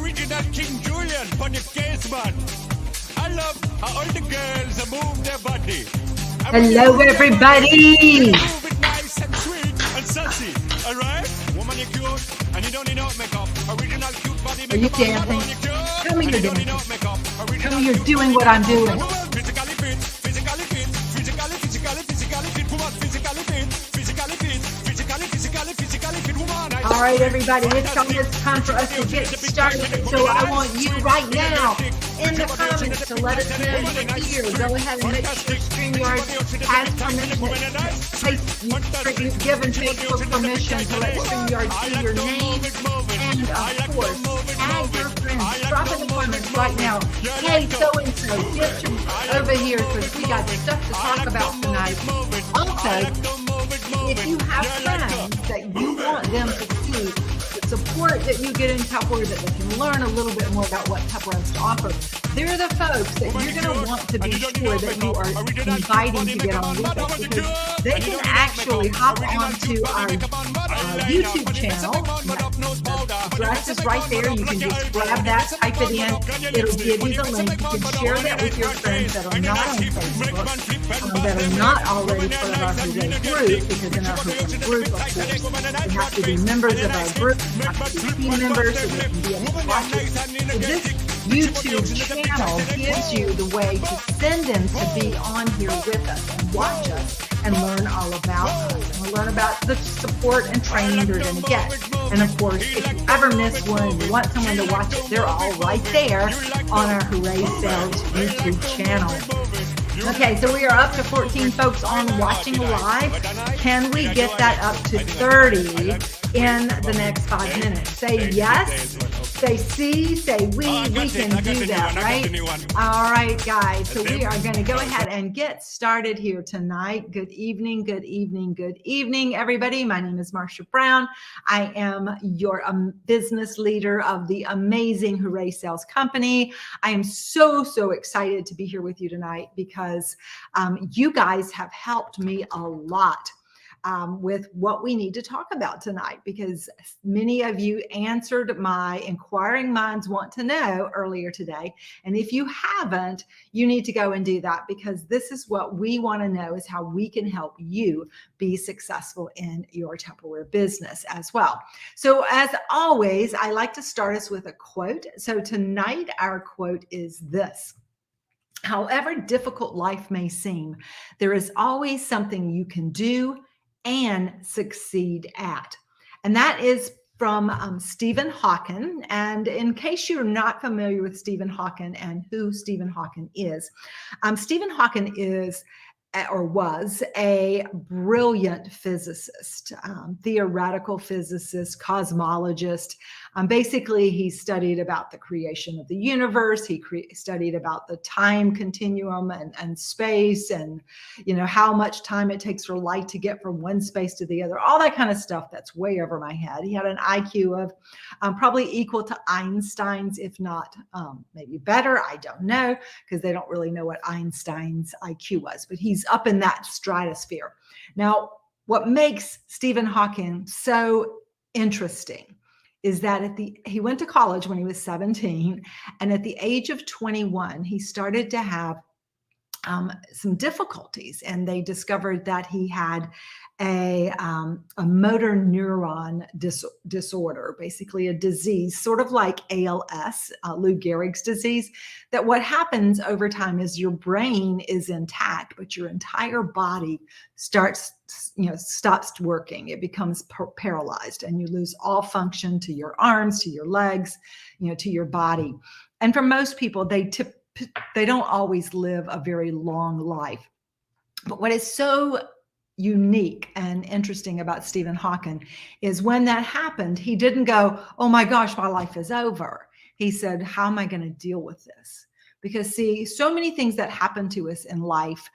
Original King Julian on your case, man. I love how all the girls move their body. Hello, everybody. Move it nice and sweet and sassy. All right? Woman, you're cute and you don't need no makeup. Original cute body. Are you dancing? Tell me you're dancing. Tell me you're doing what I'm doing. Physically fit, physically fit, physically fit, woman, physically fit, physically fit, physically fit, woman. All right, everybody, it's time for us to get started. So I want you right now in the comments to let us know you're here. Go ahead and make sure StreamYard has permission. You've given Facebook permission to let StreamYard see your name. And of course, tag your friends. Drop in the comments right now. Hey, so-and-so, get your over here because we got stuff to talk about tonight. Also, if you have friends that you want them to see the support that you get in Tupperware, that they can learn a little bit more about what Tupperware has to offer, they're the folks that you're going to want to be sure that you are inviting to get on with us, because they can actually hop onto our YouTube channel. The address is right there. You can just grab that, type it in. It'll give you the link. You can share that with your friends that are not on Facebook, that are not already part of our Hooray group, because in our Hooray group, of course, they have to be members of our group, have to be team members, so they can be able to watch it. So this YouTube channel gives you the way to send them to be on here with us and watch us and learn all about us and learn about the support and training they're going to get. And of course, if you ever miss one and you want someone to watch it, they're all right there on our Hooray Sales YouTube channel. Okay, so we are up to 14 folks on watching live. Can we get that up to 30 in the next 5 minutes? Say yes, say see, say we can do that, right? All right, guys, so we are going to go ahead and get started here tonight. Good evening, good evening, good evening, everybody. My name is Marsha Brown. I am your business leader of the amazing Hooray Sales Company. I am so excited to be here with you tonight because you guys have helped me a lot with what we need to talk about tonight, because many of you answered my inquiring minds want to know earlier today. And if you haven't, you need to go and do that, because this is what we want to know, is how we can help you be successful in your Tupperware business as well. So as always, I like to start us with a quote. So tonight, our quote is this: however difficult life may seem, there is always something you can do and succeed at. And that is from Stephen Hawking. And in case you're not familiar with Stephen Hawking and who Stephen Hawking is, Stephen Hawking is or was a brilliant physicist, theoretical physicist, cosmologist. Basically, he studied about the creation of the universe. He studied about the time continuum and space, and how much time it takes for light to get from one space to the other. All that kind of stuff that's way over my head. He had an IQ of probably equal to Einstein's, if not maybe better. I don't know, because they don't really know what Einstein's IQ was, but he's up in that stratosphere. Now, what makes Stephen Hawking so interesting is that he went to college when he was 17, and at the age of 21, he started to have some difficulties, and they discovered that he had a motor neuron disorder, basically a disease, sort of like ALS, Lou Gehrig's disease, that what happens over time is your brain is intact, but your entire body stops working. It becomes paralyzed, and you lose all function to your arms, to your legs, to your body. And for most people, they don't always live a very long life. But what is so unique and interesting about Stephen Hawking is when that happened, he didn't go, oh my gosh, my life is over. He said, how am I going to deal with this? Because see, so many things that happen to us in life,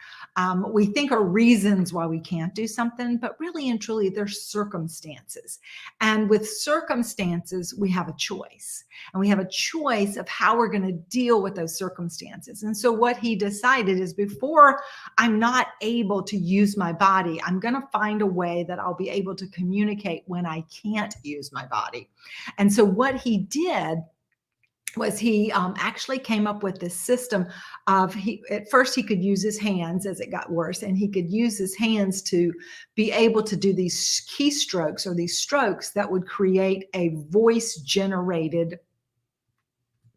we think are reasons why we can't do something, but really and truly they're circumstances. And with circumstances, we have a choice. And we have a choice of how we're going to deal with those circumstances. And so what he decided is, before I'm not able to use my body, I'm going to find a way that I'll be able to communicate when I can't use my body. And so what he did was he actually came up with this system of at first he could use his hands as it got worse, and he could use his hands to be able to do these keystrokes or these strokes that would create a voice generated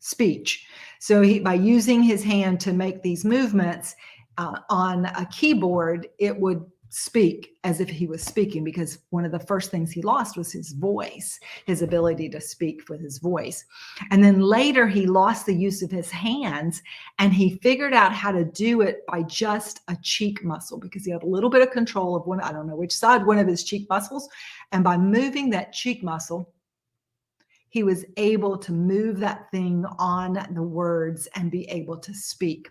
speech. So by using his hand to make these movements on a keyboard, it would speak as if he was speaking, because one of the first things he lost was his voice, his ability to speak with his voice. And then later he lost the use of his hands, and he figured out how to do it by just a cheek muscle, because he had a little bit of control of one, I don't know which side, one of his cheek muscles. And by moving that cheek muscle, he was able to move that thing on the words and be able to speak.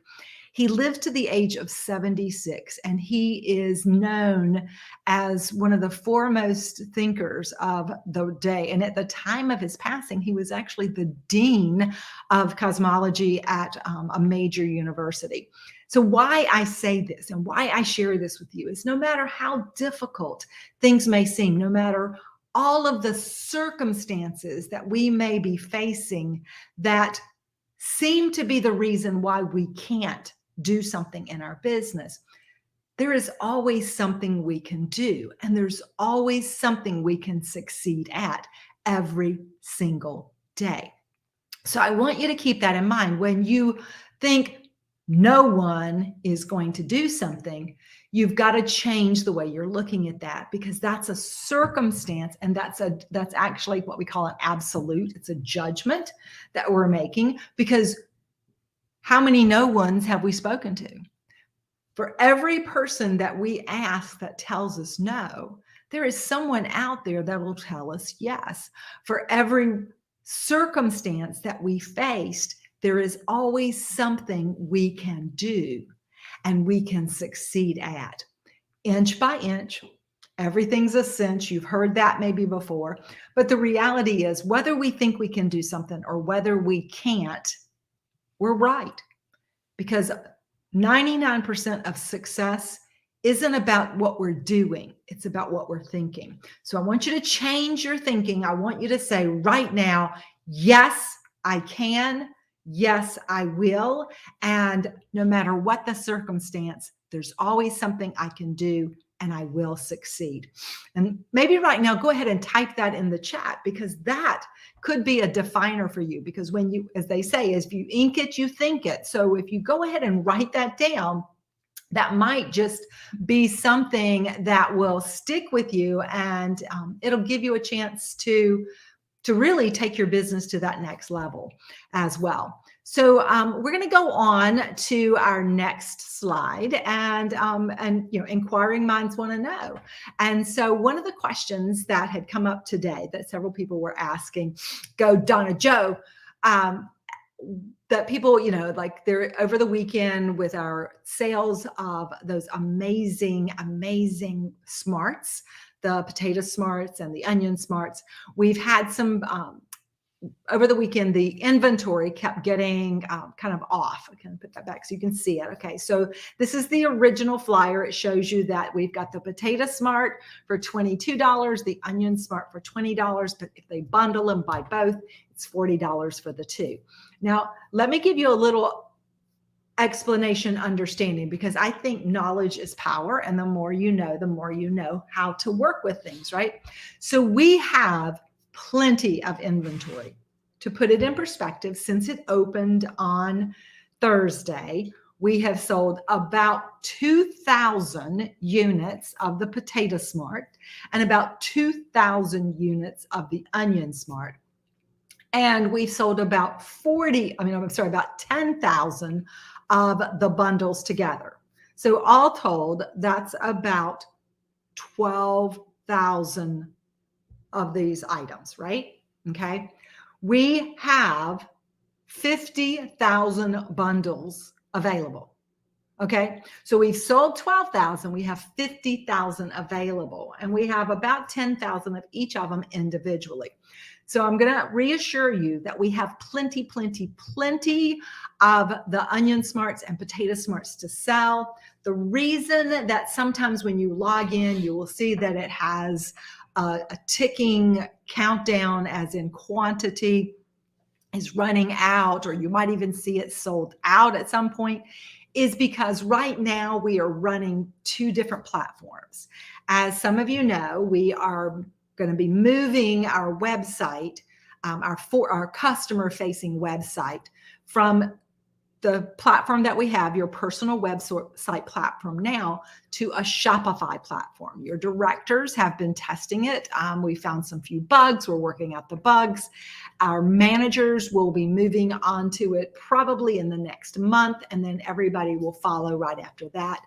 He lived to the age of 76, and he is known as one of the foremost thinkers of the day. And at the time of his passing, he was actually the dean of cosmology at a major university. So why I say this and why I share this with you is no matter how difficult things may seem, no matter all of the circumstances that we may be facing that seem to be the reason why we can't do something in our business, there is always something we can do, and there's always something we can succeed at every single day. So I want you to keep that in mind when you think no one is going to do something. You've got to change the way you're looking at that, because that's a circumstance, and that's actually what we call an absolute. It's a judgment that we're making, because how many no ones have we spoken to? For every person that we ask that tells us no, there is someone out there that will tell us yes. For every circumstance that we faced, there is always something we can do and we can succeed at. Inch by inch, everything's a cinch. You've heard that maybe before. But the reality is, whether we think we can do something or whether we can't, we're right. Because 99% of success isn't about what we're doing. It's about what we're thinking. So I want you to change your thinking. I want you to say right now, yes, I can. Yes, I will. And no matter what the circumstance, there's always something I can do, and I will succeed. And maybe right now, go ahead and type that in the chat, because that could be a definer for you. Because when you, as they say, if you ink it, you think it. So if you go ahead and write that down, that might just be something that will stick with you, and it'll give you a chance to really take your business to that next level as well. So we're going to go on to our next slide, and you know, inquiring minds want to know. And so one of the questions that had come up today that several people were asking, go Donna Joe, that people, you know, like they're over the weekend with our sales of those amazing smarts, the potato smarts and the onion smarts. We've had some over the weekend, the inventory kept getting kind of off. I can put that back so you can see it. Okay, so this is the original flyer. It shows you that we've got the potato smart for $22, the onion smart for $20, but if they bundle them, buy both, it's $40 for the two. Now, let me give you a little explanation, understanding, because I think knowledge is power, and the more you know how to work with things, right? So we have plenty of inventory. To put it in perspective, since it opened on Thursday, we have sold about 2,000 units of the Potato Smart and about 2,000 units of the Onion Smart. And we've sold about 10,000 of the bundles together. So all told, that's about 12,000 of these items, right? Okay. We have 50,000 bundles available. Okay. So we've sold 12,000. We have 50,000 available, and we have about 10,000 of each of them individually. So I'm going to reassure you that we have plenty of the onion smarts and potato smarts to sell. The reason that sometimes when you log in, you will see that it has a ticking countdown as in quantity is running out, or you might even see it sold out at some point, is because right now we are running two different platforms. As some of you know, we are going to be moving our website, our customer facing website, from the platform that we have, your personal website platform, now to a Shopify platform. Your directors have been testing it. We found some few bugs. We're working out the bugs. Our managers will be moving onto it probably in the next month, and then everybody will follow right after that.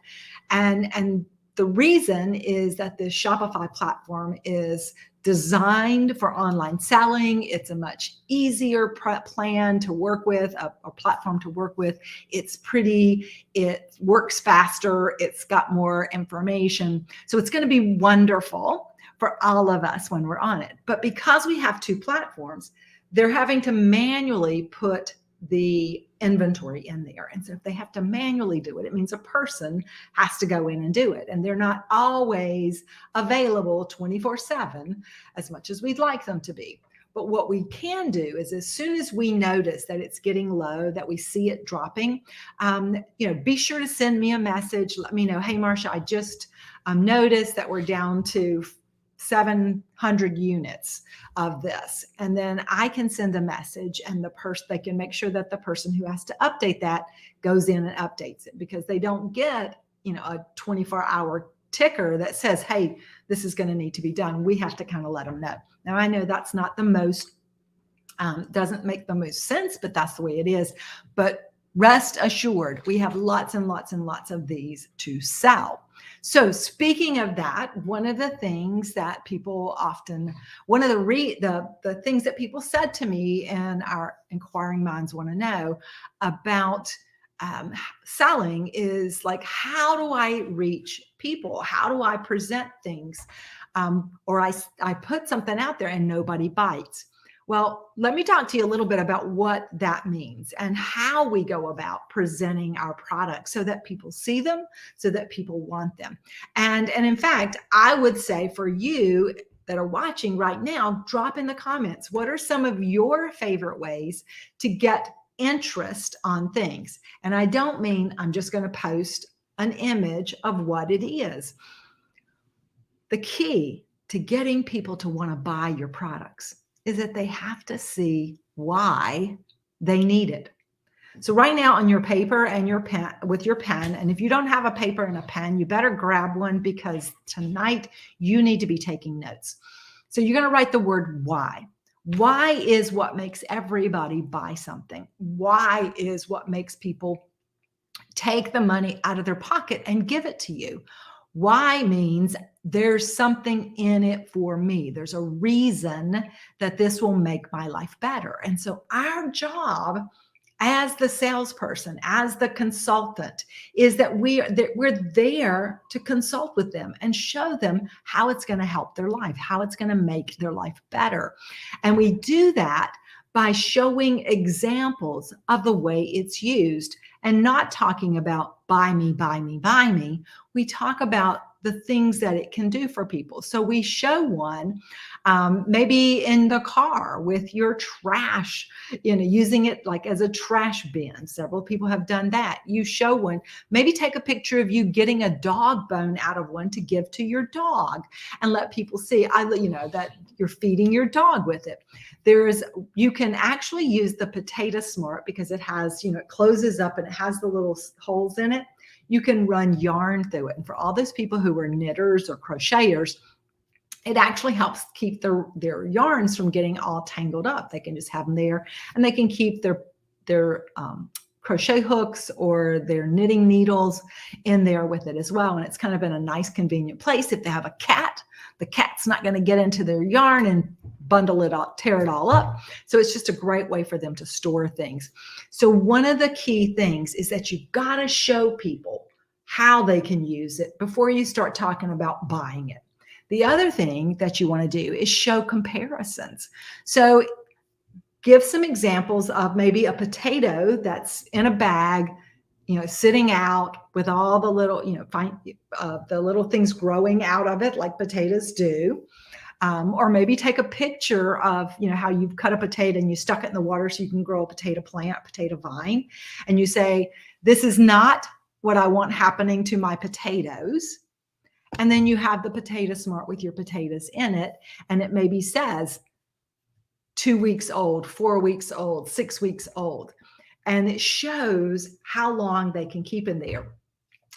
And the reason is that the Shopify platform is designed for online selling. It's a much easier plan to work with, a platform to work with. It's pretty, it works faster, it's got more information. So it's going to be wonderful for all of us when we're on it. But because we have two platforms, they're having to manually put the inventory in there. And so if they have to manually do it, it means a person has to go in and do it. And they're not always available 24/7 as much as we'd like them to be. But what we can do is, as soon as we notice that it's getting low, that we see it dropping, be sure to send me a message. Let me know, hey, Marcia, I just noticed that we're down to 700 units of this. And then I can send a message, and they can make sure that the person who has to update that goes in and updates it, because they don't get, a 24-hour ticker that says, hey, this is going to need to be done. We have to kind of let them know. Now, I know that's not the most, doesn't make the most sense, but that's the way it is. But rest assured, we have lots and lots and lots of these to sell. So speaking of that, one of the things that people often, one of the things that people said to me, and our inquiring minds want to know about selling, is like, how do I reach people? How do I present things? Or I put something out there and nobody bites. Well, let me talk to you a little bit about what that means and how we go about presenting our products so that people see them, so that people want them. And in fact, I would say for you that are watching right now, drop in the comments, what are some of your favorite ways to get interest on things? And I don't mean I'm just going to post an image of what it is. The key to getting people to want to buy your products is that they have to see why they need it. So right now on your paper and your pen, with your pen, and if you don't have a paper and a pen, you better grab one, because tonight you need to be taking notes. So you're going to write the word why. Why is what makes everybody buy something. Why is what makes people take the money out of their pocket and give it to you. Why means there's something in it for me. There's a reason that this will make my life better. And so our job as the salesperson, as the consultant, is that we're there to consult with them and show them how it's going to help their life, how it's going to make their life better. And we do that by showing examples of the way it's used, and not talking about buy me, buy me, buy me. We talk about the things that it can do for people. So we show one, maybe in the car with your trash, using it like as a trash bin. Several people have done that. You show one, maybe take a picture of you getting a dog bone out of one to give to your dog, and let people see, that you're feeding your dog with it. You can actually use the Potato Smart, because it has, it closes up and it has the little holes in it. You can run yarn through it. And for all those people who are knitters or crocheters, it actually helps keep their yarns from getting all tangled up. They can just have them there, and they can keep their crochet hooks or their knitting needles in there with it as well. And it's kind of in a nice, convenient place. If they have a cat, the cat's not going to get into their yarn and bundle it all, tear it all up. So it's just a great way for them to store things. So one of the key things is that you've got to show people how they can use it before you start talking about buying it. The other thing that you want to do is show comparisons. So give some examples of maybe a potato that's in a bag, sitting out with all the little, the little things growing out of it like potatoes do. Or maybe take a picture of, how you've cut a potato and you stuck it in the water so you can grow a potato plant, potato vine. And you say, this is not what I want happening to my potatoes. And then you have the Potato Smart with your potatoes in it. And it maybe says 2 weeks old, 4 weeks old, 6 weeks old. And it shows how long they can keep in there.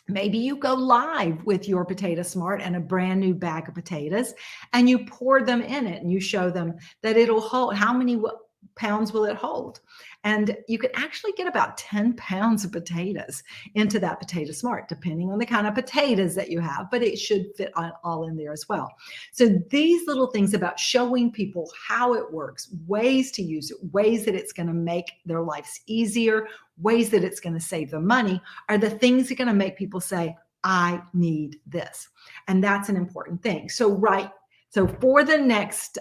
Maybe you go live with your Potato Smart and a brand new bag of potatoes, and you pour them in it and you show them that it'll hold. How many pounds will it hold? And you can actually get about 10 pounds of potatoes into that Potato Smart, depending on the kind of potatoes that you have, but it should fit all in there as well. So these little things about showing people how it works, ways to use it, ways that it's going to make their lives easier, ways that it's going to save them money, are the things that are going to make people say, I need this. And that's an important thing. So for the next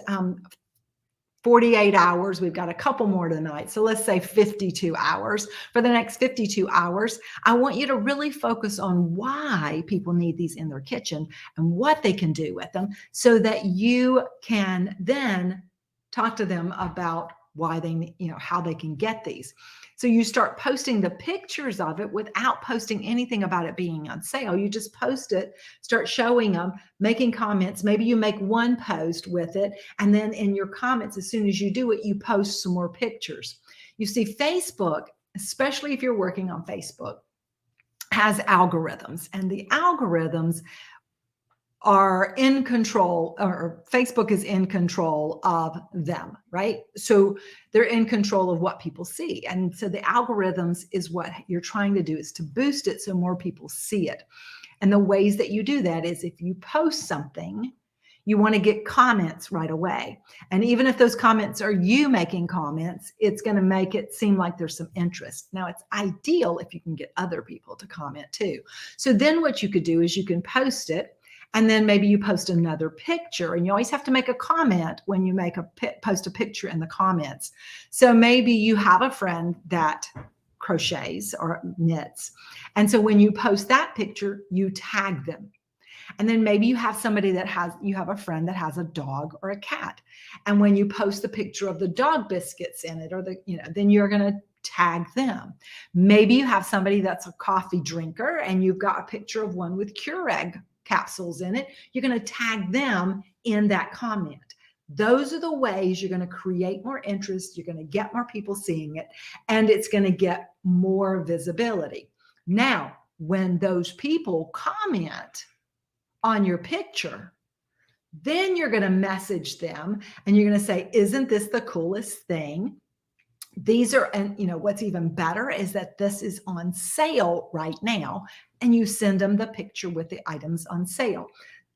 48 hours, we've got a couple more tonight. So let's say 52 hours. For the next 52 hours, I want you to really focus on why people need these in their kitchen and what they can do with them, so that you can then talk to them about why they, how they can get these. So you start posting the pictures of it without posting anything about it being on sale. You just post it, start showing them, making comments. Maybe you make one post with it, and then in your comments, as soon as you do it, you post some more pictures. You see, Facebook, especially if you're working on Facebook, has algorithms, and the algorithms are in control, or Facebook is in control of them, right? So they're in control of what people see. And so the algorithms is what you're trying to do, is to boost it so more people see it. And the ways that you do that is, if you post something, you want to get comments right away. And even if those comments are you making comments, it's going to make it seem like there's some interest. Now, it's ideal if you can get other people to comment too. So then what you could do is you can post it, and then maybe you post another picture, and you always have to make a comment when you post a picture in the comments. So maybe you have a friend that crochets or knits. And so when you post that picture, you tag them. And then maybe you have somebody you have a friend that has a dog or a cat. And when you post the picture of the dog biscuits in it, or then you're going to tag them. Maybe you have somebody that's a coffee drinker, and you've got a picture of one with Keurig capsules in it. You're going to tag them in that comment. Those are the ways you're going to create more interest. You're going to get more people seeing it, and it's going to get more visibility. Now, when those people comment on your picture, then you're going to message them, and you're going to say, isn't this the coolest thing? These are, and what's even better is that this is on sale right now, and you send them the picture with the items on sale.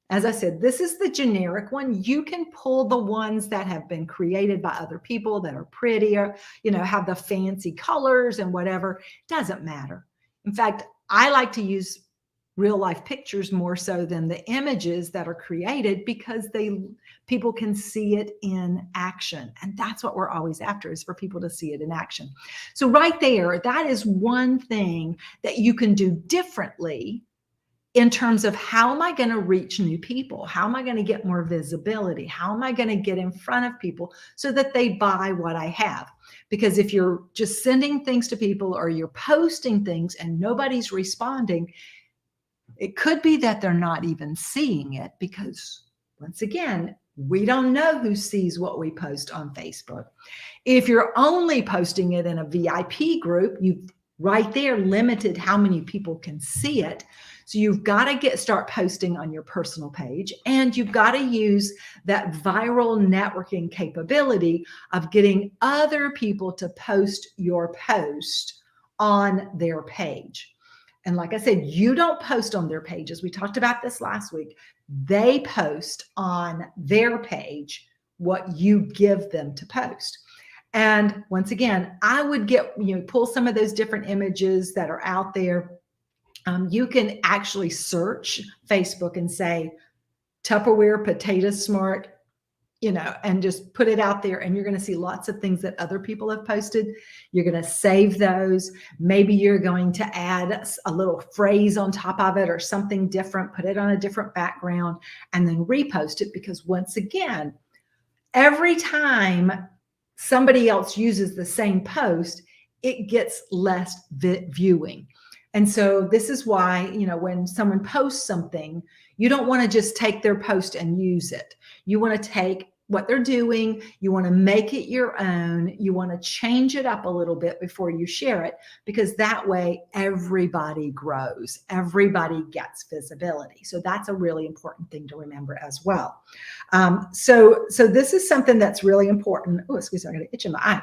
As I said, this is the generic one. You can pull the ones that have been created by other people that are prettier, have the fancy colors and whatever. It doesn't matter. In fact, I like to use real life pictures more so than the images that are created, because people can see it in action. And that's what we're always after, is for people to see it in action. So right there, that is one thing that you can do differently in terms of, how am I going to reach new people? How am I going to get more visibility? How am I going to get in front of people so that they buy what I have? Because if you're just sending things to people, or you're posting things and nobody's responding, it could be that they're not even seeing it, because, once again, we don't know who sees what we post on Facebook. If you're only posting it in a VIP group, you've right there limited how many people can see it. So you've got to start posting on your personal page, and you've got to use that viral networking capability of getting other people to post your post on their page. And like I said, you don't post on their pages. We talked about this last week. They post on their page what you give them to post. And once again, I would pull some of those different images that are out there. You can actually search Facebook and say, Tupperware Potato Smart and just put it out there, and you're going to see lots of things that other people have posted. You're going to save those. Maybe you're going to add a little phrase on top of it or something different, put it on a different background, and then repost it. Because once again, every time somebody else uses the same post, it gets less viewing. And so this is why, when someone posts something, you don't want to just take their post and use it. You want to take what they're doing, you want to make it your own, you want to change it up a little bit before you share it, because that way everybody grows, everybody gets visibility. So that's a really important thing to remember as well. So this is something that's really important. Oh, excuse me, I got an itch in my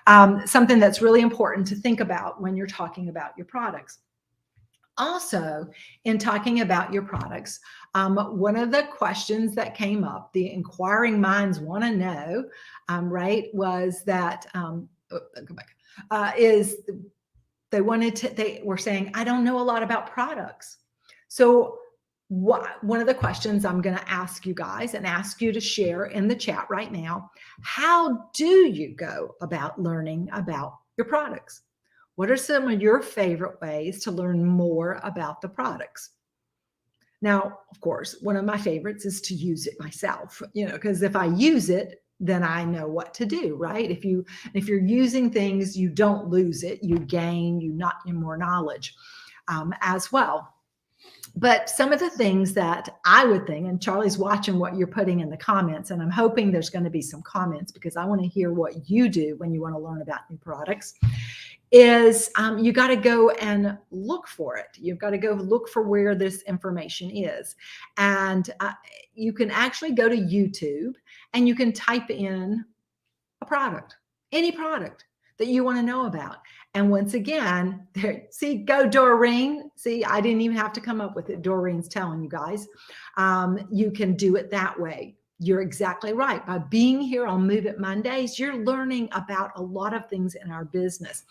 eye. Something that's really important to think about when you're talking about your products. Also, in talking about your products, one of the questions that came up, the inquiring minds want to know, right, was that, go back, is they were saying, I don't know a lot about products. So one of the questions I'm going to ask you guys and ask you to share in the chat right now, how do you go about learning about your products? What are some of your favorite ways to learn more about the products? Now, of course, one of my favorites is to use it myself, because if I use it, then I know what to do, right? If you're using things, you don't lose it, you gain more knowledge as well. But some of the things that I would think, and Charlie's watching what you're putting in the comments, and I'm hoping there's going to be some comments because I want to hear what you do when you want to learn about new products, is you got to go and look for it. You've got to go look for where this information is. And you can actually go to YouTube and you can type in a product, any product that you want to know about. And once again, see, go Doreen. See, I didn't even have to come up with it. Doreen's telling you guys. You can do it that way. You're exactly right. By being here on Move It Mondays, you're learning about a lot of things in our business.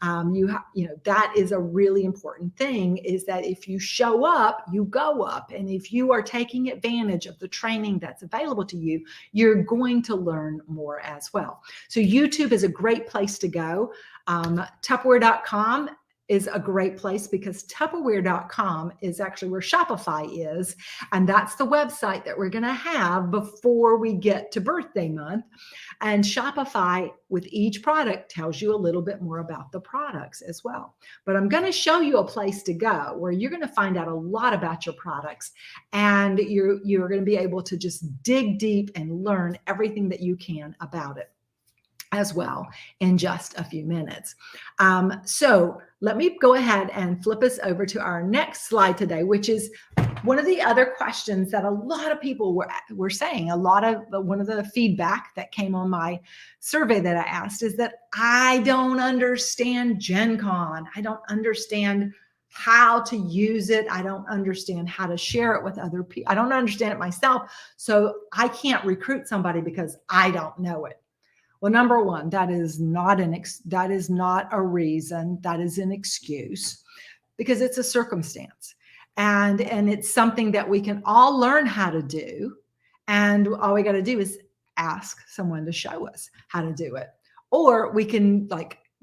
That is a really important thing, is that if you show up, you go up. And if you are taking advantage of the training that's available to you, you're going to learn more as well. So YouTube is a great place to go. Tupperware.com is a great place, because Tupperware.com is actually where Shopify is. And that's the website that we're going to have before we get to birthday month. And Shopify with each product tells you a little bit more about the products as well. But I'm going to show you a place to go where you're going to find out a lot about your products, and you're going to be able to just dig deep and learn everything that you can about it as well in just a few minutes. So let me go ahead and flip us over to our next slide today, which is one of the other questions that a lot of people were saying. One of the feedback that came on my survey that I asked is that I don't understand Gen Con. I don't understand how to use it. I don't understand how to share it with other people. I don't understand it myself. So I can't recruit somebody because I don't know it. Well, number one, that is not a reason. That is an excuse, because it's a circumstance, and it's something that we can all learn how to do. And all we got to do is ask someone to show us how to do it, or we can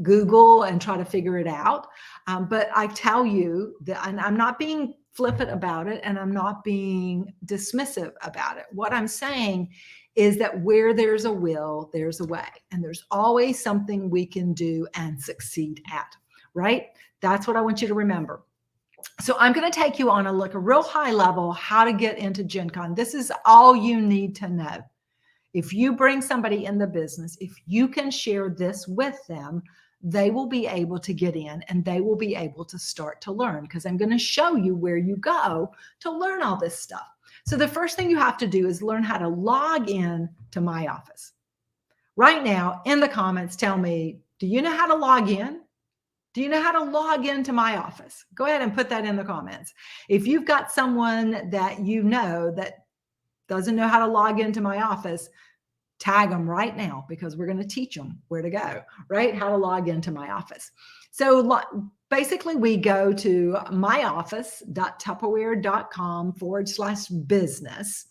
Google and try to figure it out. But I tell you that, and I'm not being flippant about it, and I'm not being dismissive about it. What I'm saying is that where there's a will, there's a way. And there's always something we can do and succeed at, right? That's what I want you to remember. So I'm going to take you on a real high level, how to get into Gen Con. This is all you need to know. If you bring somebody in the business, if you can share this with them, they will be able to get in, and they will be able to start to learn, because I'm going to show you where you go to learn all this stuff. So the first thing you have to do is learn how to log in to My Office. Right now, in the comments, tell me, do you know how to log in? Do you know how to log into My Office? Go ahead and put that in the comments. If you've got someone that you know that doesn't know how to log into My Office, tag them right now, because we're going to teach them where to go, right? How to log into My Office. So basically, we go to myoffice.tupperware.com/business.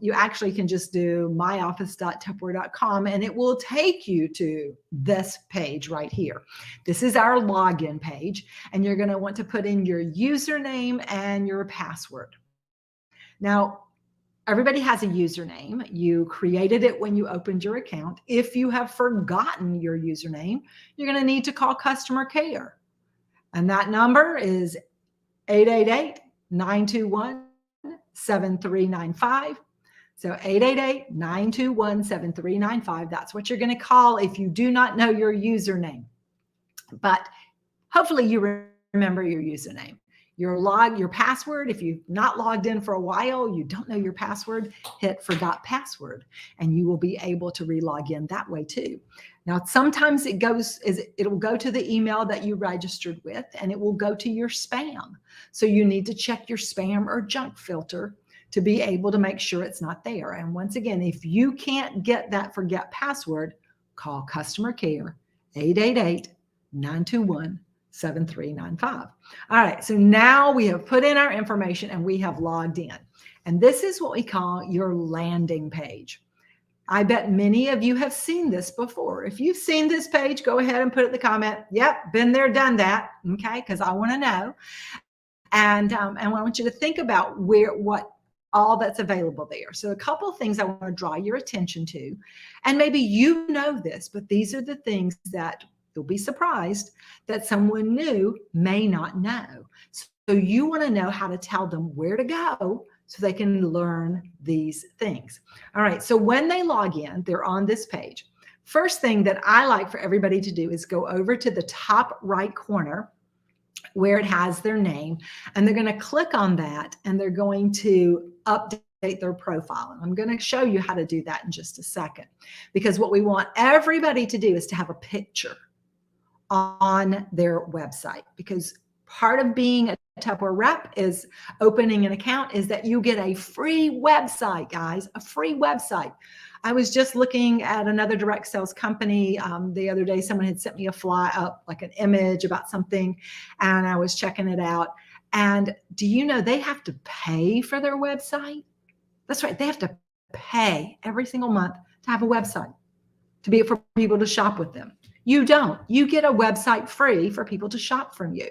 you actually can just do myoffice.tupperware.com and it will take you to this page right here. This is our login page, and you're going to want to put in your username and your password. Now, everybody has a username. You created it when you opened your account. If you have forgotten your username, you're going to need to call customer care. And that number is 888-921-7395. So 888-921-7395. That's what you're going to call if you do not know your username. But hopefully you remember your username. Your password, if you've not logged in for a while, you don't know your password, hit forgot password, and you will be able to re-log in that way too. Now, sometimes it'll go to the email that you registered with, and it will go to your spam. So you need to check your spam or junk filter to be able to make sure it's not there. And once again, if you can't get that forget password, call customer care, 888-921-7395. All right, so now we have put in our information and we have logged in. And this is what we call your landing page. I bet many of you have seen this before. If you've seen this page, go ahead and put it in the comment. Yep, been there, done that. Okay, because I want to know. And I want you to think about what all that's available there. So a couple of things I want to draw your attention to. And maybe you know this, but these are the things that you'll be surprised that someone new may not know. So you want to know how to tell them where to go so they can learn these things. All right, so when they log in, they're on this page. First thing that I like for everybody to do is go over to the top right corner where it has their name, and they're going to click on that, and they're going to update their profile. And I'm going to show you how to do that in just a second, because what we want everybody to do is to have a picture on their website, because part of being a Tupperware rep is opening an account is that you get a free website, guys, a free website. I was just looking at another direct sales company the other day. Someone had sent me a like an image about something, and I was checking it out. And do you know they have to pay for their website? That's right. They have to pay every single month to have a website, to be for people to shop with them. You don't. You get a website free for people to shop from you.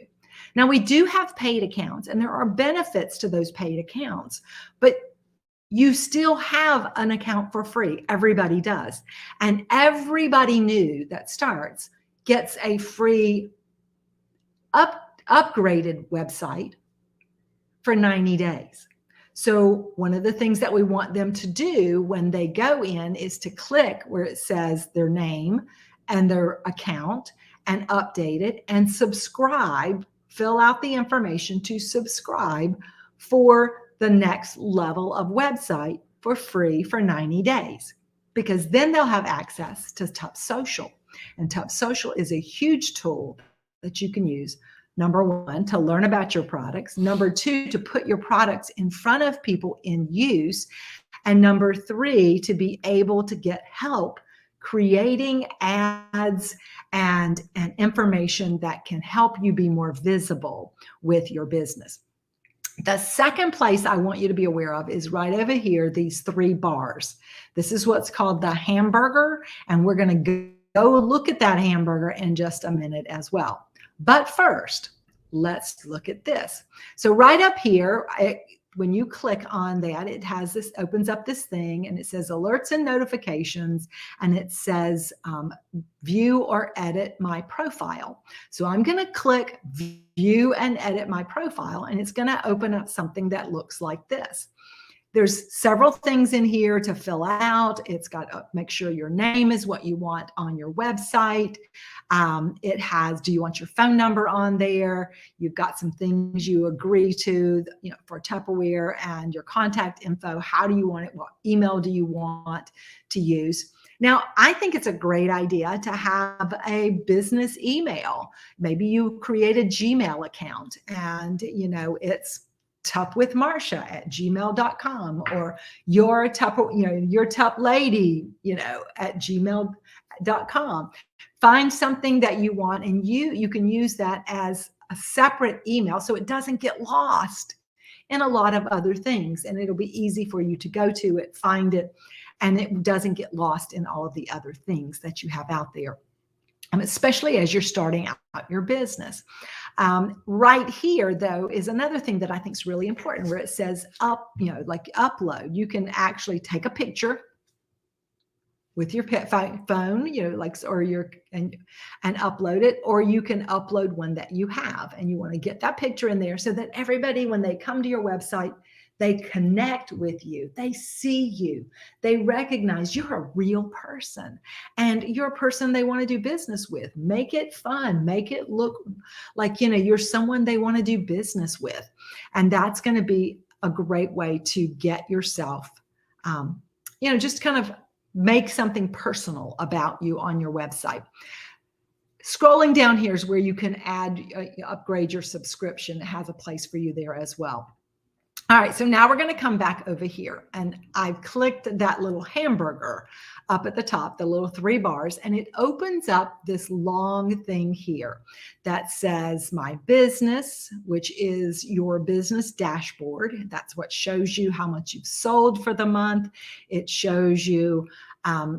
Now, we do have paid accounts, and there are benefits to those paid accounts, but you still have an account for free. Everybody does. And everybody new that starts gets a free upgraded website for 90 days. So one of the things that we want them to do when they go in is to click where it says their name and their account and update it and subscribe, fill out the information to subscribe for the next level of website for free for 90 days, because then they'll have access to Tup Social. And Tup Social is a huge tool that you can use. Number one, to learn about your products. Number two, to put your products in front of people in use. And number three, to be able to get help creating ads and information that can help you be more visible with your business. The second place I want you to be aware of is right over here, these three bars. This is what's called the hamburger, and we're going to go look at that hamburger in just a minute as well. But first, let's look at this. So right up here, when you click on that, it has this, opens up this thing, and it says alerts and notifications, and it says view or edit my profile. So I'm going to click view and edit my profile, and it's going to open up something that looks like this. There's several things in here to fill out. It's got to make sure your name is what you want on your website. It has, do you want your phone number on there? You've got some things you agree to, you know, for Tupperware, and your contact info. How do you want it? What email do you want to use? Now, I think it's a great idea to have a business email. Maybe you create a Gmail account, and, you know, it's tupwithmarsha@gmail.com, or your tup lady, @gmail.com. Find something that you want, and you can use that as a separate email so it doesn't get lost and a lot of other things. And it'll be easy for you to go to it, find it, and it doesn't get lost in all of the other things that you have out there. Especially as you're starting out your business. Right here, though, is another thing that I think is really important, where it says like upload. You can actually take a picture with your phone, and upload it, or you can upload one that you have, and you want to get that picture in there so that everybody, when they come to your website, they connect with you, they see you, they recognize you're a real person, and you're a person they want to do business with. Make it fun, make it look like, you're someone they want to do business with. And that's going to be a great way to get yourself, just kind of make something personal about you on your website. Scrolling down here is where you can upgrade your subscription. It has a place for you there as well. All right, so now we're going to come back over here, and I've clicked that little hamburger up at the top, the little 3 bars, and it opens up this long thing here that says My Business, which is your business dashboard. That's what shows you how much you've sold for the month. It shows you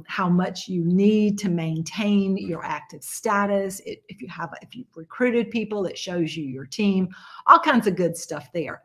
how much you need to maintain your active status. If you've recruited people, it shows you your team, all kinds of good stuff there.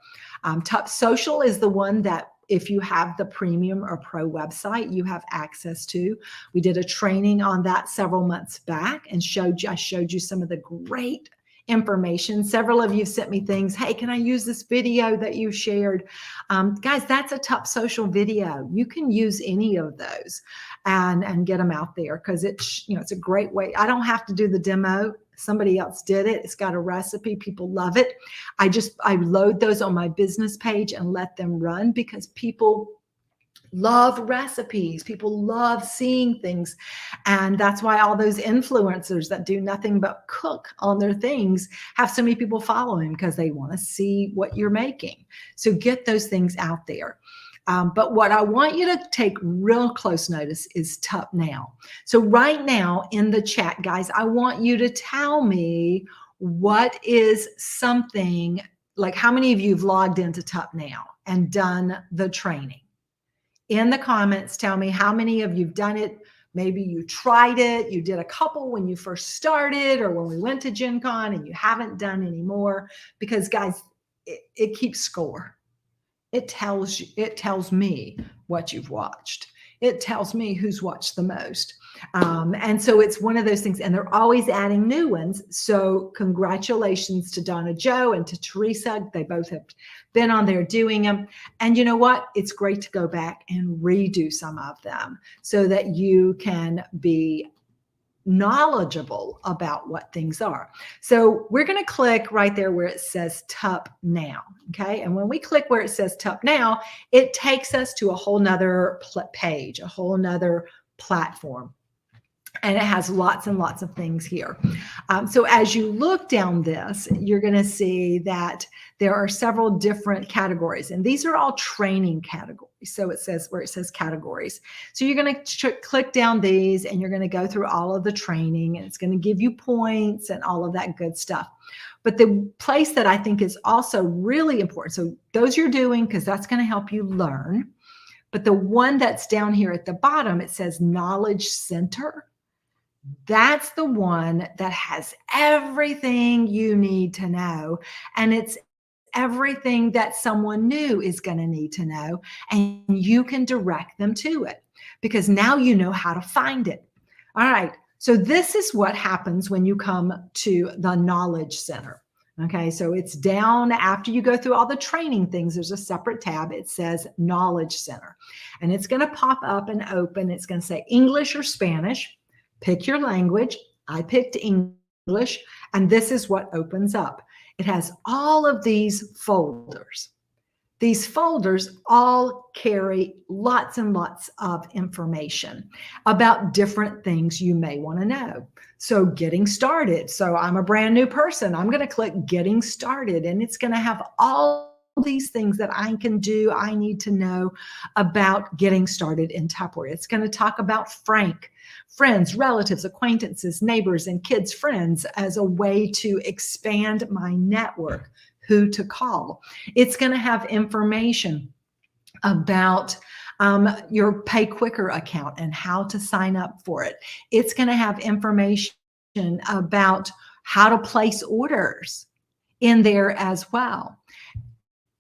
Top Social is the one that, if you have the premium or pro website, you have access to. We did a training on that several months back and I showed you some of the great information. Several of you sent me things. Hey, can I use this video that you shared? Guys, that's a Top Social video. You can use any of those and get them out there, because it's a great way. I don't have to do the demo. Somebody else did it. It's got a recipe. People love it. I load those on my business page and let them run, because people love recipes. People love seeing things. And that's why all those influencers that do nothing but cook on their things have so many people following, because they want to see what you're making. So get those things out there. But what I want you to take real close notice is Tup Now. So right now in the chat, guys, I want you to tell me what is something, like how many of you have logged into Tup Now and done the training. In the comments, tell me how many of you've done it. Maybe you tried it, you did a couple when you first started, or when we went to Gen Con, and you haven't done any more, because guys, it keeps score. It tells me what you've watched. It tells me who's watched the most. And so it's one of those things, and they're always adding new ones. So congratulations to Donna Joe and to Teresa. They both have been on there doing them. And you know what? It's great to go back and redo some of them so that you can be knowledgeable about what things are. So we're going to click right there where it says Tup Now. Okay. And when we click where it says Tup Now, it takes us to a whole nother page, a whole nother platform. And it has lots and lots of things here. So as you look down this, you're going to see that there are several different categories, and these are all training categories. So it says where it says categories. So you're going to click down these, and you're going to go through all of the training, and it's going to give you points and all of that good stuff. But the place that I think is also really important, so those you're doing, because that's going to help you learn. But the one that's down here at the bottom, it says Knowledge Center. That's the one that has everything you need to know. And it's everything that someone new is going to need to know. And you can direct them to it, because now you know how to find it. All right. So this is what happens when you come to the Knowledge Center. Okay. So it's down after you go through all the training things. There's a separate tab. It says Knowledge Center, and it's going to pop up and open. It's going to say English or Spanish. Pick your language. I picked English, and this is what opens up. It has all of these folders. These folders all carry lots and lots of information about different things you may want to know. So getting started. So I'm a brand new person. I'm going to click Getting Started, and it's going to have all these things that I can do, I need to know about getting started in Tupperware. It's going to talk about friends, relatives, acquaintances, neighbors, and kids' friends as a way to expand my network. who to call. It's going to have information about your Pay Quicker account and how to sign up for it. It's going to have information about how to place orders in there as well.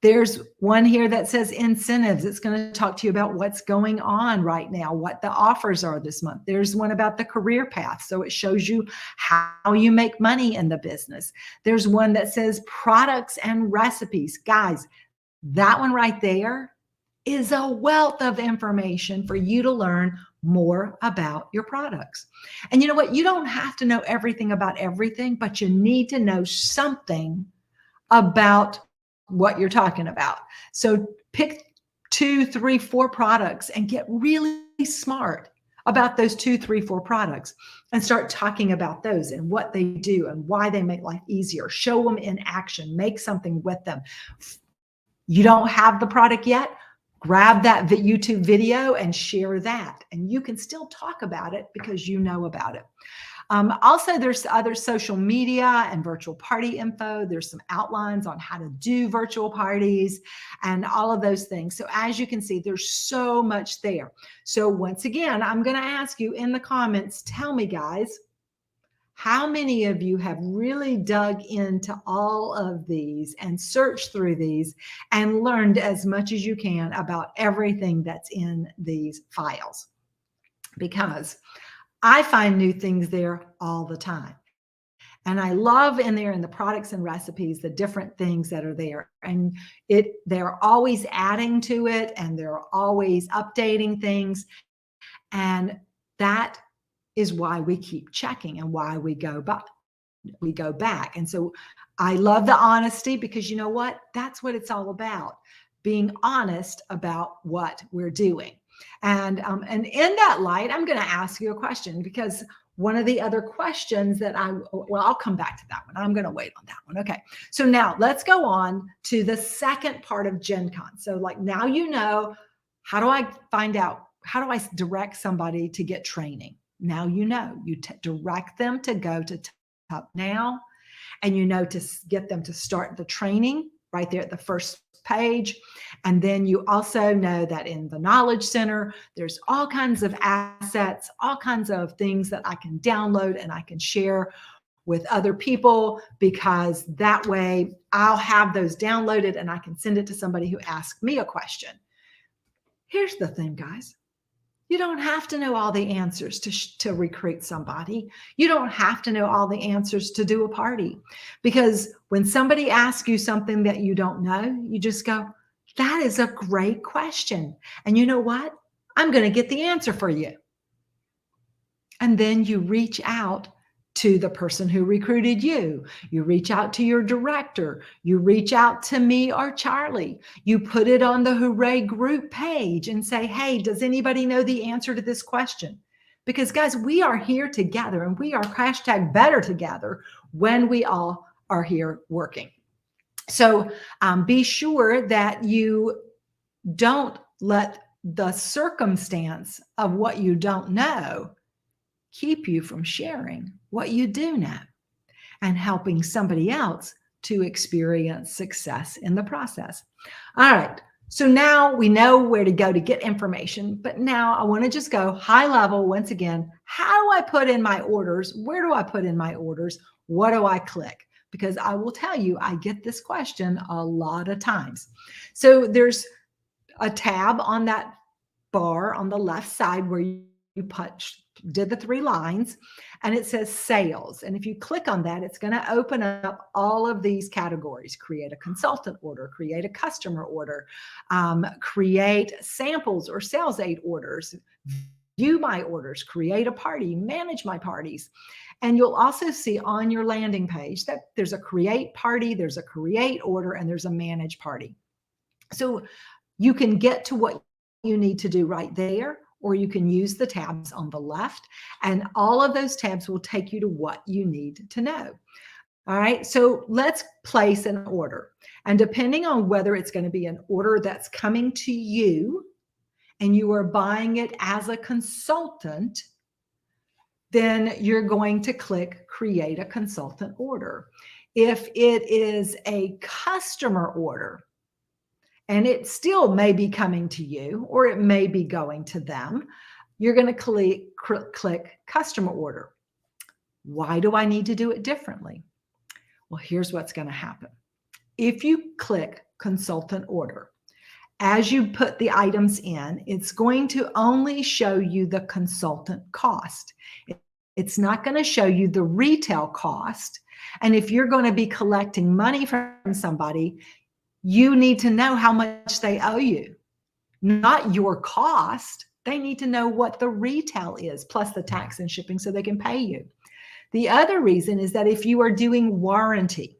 There's one here that says incentives. It's going to talk to you about what's going on right now, what the offers are this month. There's one about the career path. So it shows you how you make money in the business. There's one that says products and recipes. Guys, that one right there is a wealth of information for you to learn more about your products. And you know what? You don't have to know everything about everything, but you need to know something about what you're talking about. So pick 2, 3, 4 products and get really smart about those 2, 3, 4 products and start talking about those and what they do and why they make life easier. Show them in action, make something with them. You don't have the product yet? Grab that YouTube video and share that. And you can still talk about it because you know about it. Also, there's other social media and virtual party info. There's some outlines on how to do virtual parties and all of those things. So as you can see, there's so much there. So once again, I'm going to ask you in the comments, tell me, guys, how many of you have really dug into all of these and searched through these and learned as much as you can about everything that's in these files? Because I find new things there all the time. And I love in there in the products and recipes, the different things that are there. And they're always adding to it and they're always updating things. And that is why we keep checking and why we go back. And so I love the honesty because you know what? That's what it's all about. Being honest about what we're doing. And in that light, I'm going to ask you a question because one of the other questions that I'll come back to that one. I'm going to wait on that one. Okay. So now let's go on to the second part of Gen Con. So like now you know, how do I find out, how do I direct somebody to get training? Now you know, you direct them to go to Tup Now, and you know to get them to start the training right there at the first page. And then you also know that in the Knowledge Center, there's all kinds of assets, all kinds of things that I can download and I can share with other people, because that way I'll have those downloaded and I can send it to somebody who asked me a question. Here's the thing, guys. You don't have to know all the answers to recruit somebody. You don't have to know all the answers to do a party, because when somebody asks you something that you don't know, you just go, that is a great question. And you know what? I'm going to get the answer for you. And then you reach out to the person who recruited you. You reach out to your director. You reach out to me or Charlie. You put it on the Hooray group page and say, hey, does anybody know the answer to this question? Because guys, we are here together and we are #better together when we all are here working. So be sure that you don't let the circumstance of what you don't know keep you from sharing what you do know and helping somebody else to experience success in the process. All right. So now we know where to go to get information, but now I want to just go high level once again. How do I put in my orders? Where do I put in my orders? What do I click? Because I will tell you, I get this question a lot of times. So there's a tab on that bar on the left side where you did the 3 lines, and it says sales. And if you click on that, it's going to open up all of these categories: create a consultant order, create a customer order, create samples or sales aid orders, view my orders, create a party, manage my parties. And you'll also see on your landing page that there's a create party, there's a create order, and there's a manage party. So you can get to what you need to do right there, or you can use the tabs on the left, and all of those tabs will take you to what you need to know. All right, so let's place an order. And depending on whether it's going to be an order that's coming to you and you are buying it as a consultant, then you're going to click create a consultant order. If it is a customer order, and it still may be coming to you or it may be going to them, you're going to click customer order. Why do I need to do it differently? Well, here's what's going to happen. If you click consultant order, as you put the items in, it's going to only show you the consultant cost. It's not going to show you the retail cost. And if you're going to be collecting money from somebody, you need to know how much they owe you, not your cost. They need to know what the retail is, plus the tax and shipping, so they can pay you. The other reason is that if you are doing warranty,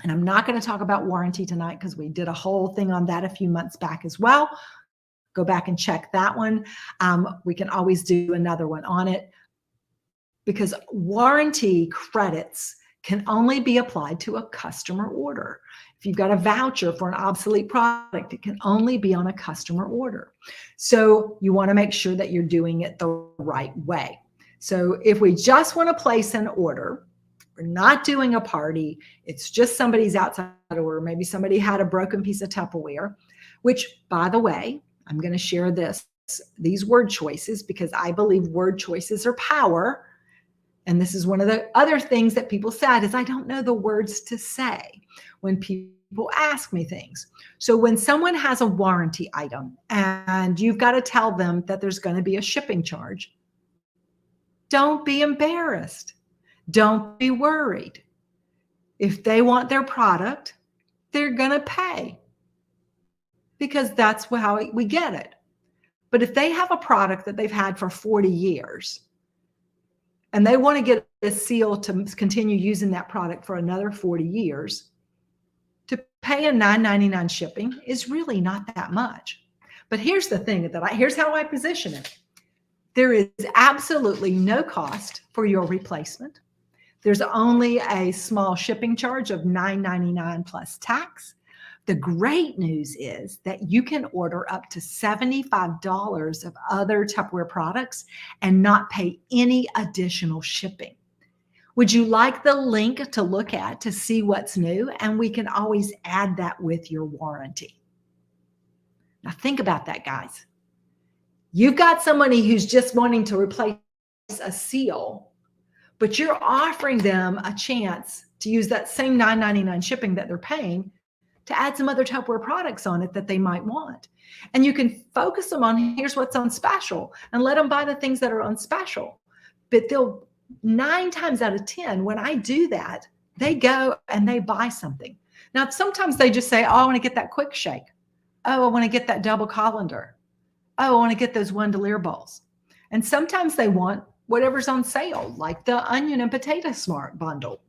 and I'm not going to talk about warranty tonight because we did a whole thing on that a few months back as well. Go back and check that one. We can always do another one on it, because warranty credits can only be applied to a customer order. If you've got a voucher for an obsolete product, it can only be on a customer order. So you want to make sure that you're doing it the right way. So if we just want to place an order, we're not doing a party, it's just somebody's outside order. Maybe somebody had a broken piece of Tupperware, which, by the way, I'm going to share these word choices because I believe word choices are power. And this is one of the other things that people said is I don't know the words to say when people ask me things. So when someone has a warranty item and you've got to tell them that there's going to be a shipping charge, don't be embarrassed. Don't be worried. If they want their product, they're going to pay because that's how we get it. But if they have a product that they've had for 40 years and they want to get a seal to continue using that product for another 40 years, to pay a $9.99 shipping is really not that much. But here's the thing here's how I position it. There is absolutely no cost for your replacement. There's only a small shipping charge of $9.99 plus tax. The great news is that you can order up to $75 of other Tupperware products and not pay any additional shipping. Would you like the link to look at to see what's new? And we can always add that with your warranty. Now think about that, guys. You've got somebody who's just wanting to replace a seal, but you're offering them a chance to use that same $9.99 shipping that they're paying to add some other Tupperware products on it that they might want. And you can focus them on here's what's on special and let them buy the things that are on special. But they'll 9 times out of 10, when I do that, they go and they buy something. Now, sometimes they just say, oh, I want to get that quick shake. Oh, I want to get that double colander. Oh, I want to get those Wondelier bowls. And sometimes they want whatever's on sale, like the onion and potato smart bundle.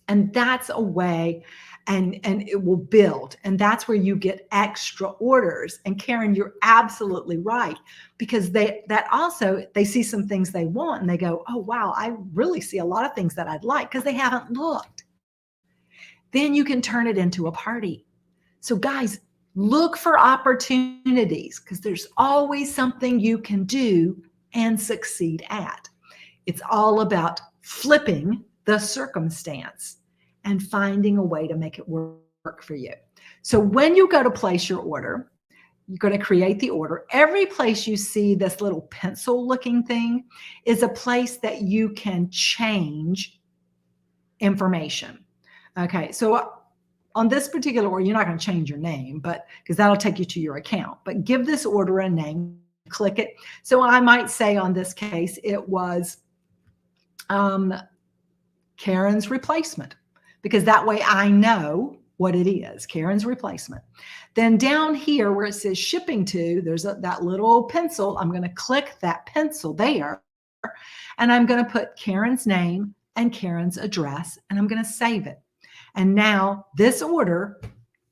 And that's a way, and it will build. And that's where you get extra orders. And Karen, you're absolutely right, because they see some things they want and they go, oh, wow, I really see a lot of things that I'd like because they haven't looked. Then you can turn it into a party. So guys, look for opportunities because there's always something you can do and succeed at. It's all about flipping the circumstance and finding a way to make it work for you. So when you go to place your order, you're going to create the order. Every place you see this little pencil looking thing is a place that you can change information. Okay, so on this particular order, you're not going to change your name, but because that'll take you to your account. But give this order a name, click it. So I might say on this case, it was Karen's replacement, because that way I know what it is, Karen's replacement. Then down here where it says shipping to, there's that little pencil. I'm going to click that pencil there, and I'm going to put Karen's name and Karen's address, and I'm going to save it. And now this order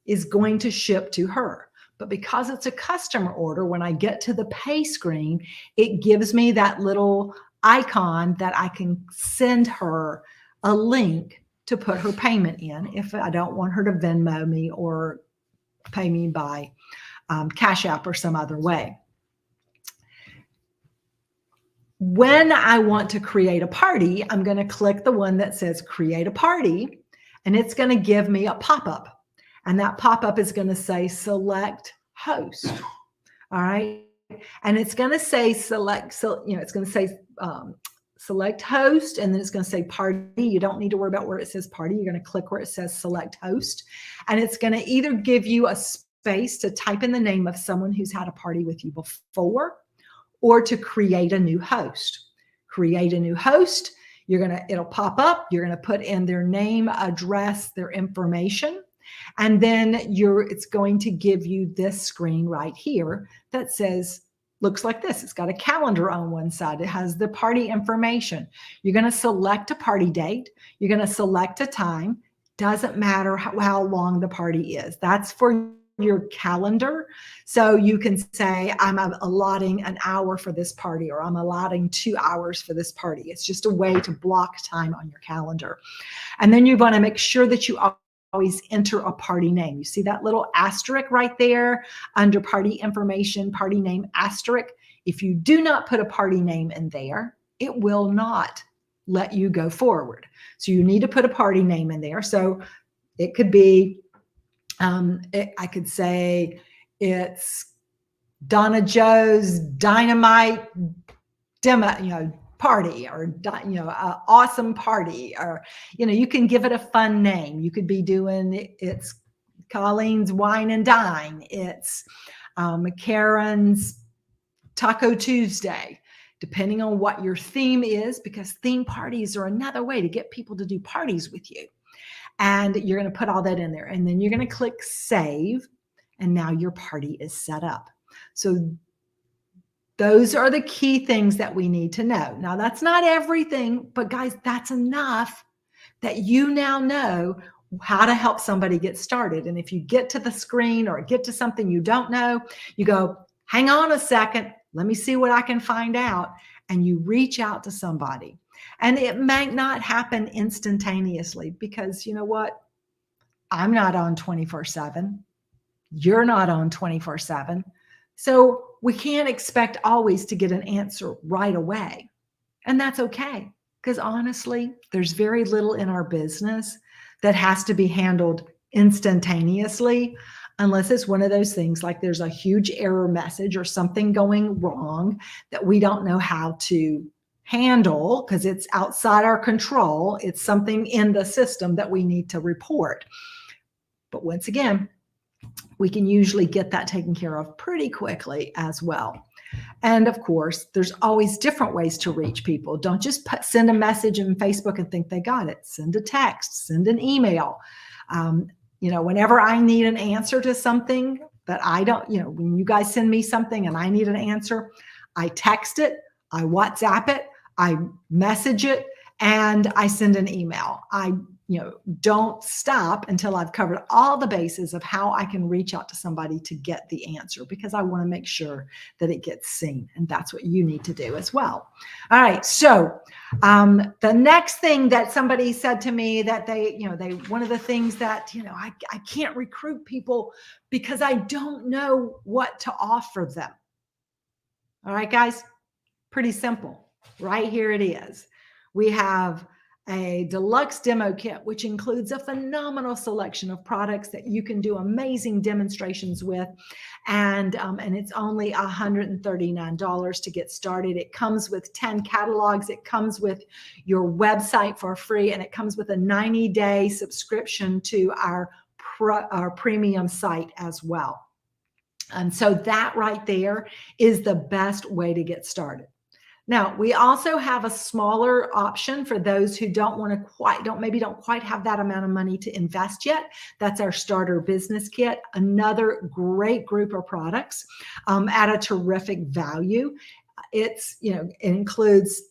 is going to ship to her. But because it's a customer order, when I get to the pay screen, it gives me that little icon that I can send her a link to put her payment in if I don't want her to Venmo me or pay me by Cash App or some other way. When I want to create a party, I'm going to click the one that says create a party. and it's going to give me a pop-up. And that pop-up is going to say select host. All right. And it's going to say select, so, it's going to say select host, and then it's going to say party. You don't need to worry about where it says party. You're going to click where it says select host. And it's going to either give you a space to type in the name of someone who's had a party with you before, or to create a new host. Create a new host. It'll pop up. You're going to put in their name, address, their information. And then it's going to give you this screen right here that says, looks like this. It's got a calendar on one side. It has the party information. You're going to select a party date. You're going to select a time. Doesn't matter how long the party is. That's for your calendar. So you can say, I'm allotting an hour for this party, or I'm allotting 2 hours for this party. It's just a way to block time on your calendar. And then you want to make sure that you always enter a party name. You see that little asterisk right there under party information, party name asterisk. If you do not put a party name in there, it will not let you go forward. So you need to put a party name in there. So it could be, I could say it's Donna Joe's Dynamite demo, party, or awesome party, or you can give it a fun name. You could be doing it's Colleen's Wine and Dine. It's Karen's Taco Tuesday, depending on what your theme is, because theme parties are another way to get people to do parties with you. And you're going to put all that in there, and then you're going to click save, and now your party is set up. So those are the key things that we need to know. Now, that's not everything, but guys, that's enough that you now know how to help somebody get started. And if you get to the screen or get to something you don't know, you go, hang on a second, let me see what I can find out. And you reach out to somebody. And it might not happen instantaneously, because you know what? I'm not on 24/7. You're not on 24/7. So we can't expect always to get an answer right away. And that's okay, because honestly, there's very little in our business that has to be handled instantaneously, unless it's one of those things like there's a huge error message or something going wrong that we don't know how to handle because it's outside our control. It's something in the system that we need to report. But once again, we can usually get that taken care of pretty quickly as well. And of course, there's always different ways to reach people. Don't just send a message in Facebook and think they got it. Send a text, send an email. Whenever I need an answer to something that I don't, when you guys send me something and I need an answer, I text it, I WhatsApp it, I message it, and I send an email. I don't stop until I've covered all the bases of how I can reach out to somebody to get the answer, because I want to make sure that it gets seen. And that's what you need to do as well. All right. So the next thing that somebody said to me that one of the things that, I can't recruit people because I don't know what to offer them. All right, guys, pretty simple. Right here it is. We have a deluxe demo kit, which includes a phenomenal selection of products that you can do amazing demonstrations with. And it's only $139 to get started. It comes with 10 catalogs. It comes with your website for free, and it comes with a 90-day subscription to our premium site as well. And so that right there is the best way to get started. Now, we also have a smaller option for those who don't quite have that amount of money to invest yet. That's our starter business kit, another great group of products at a terrific value. It includes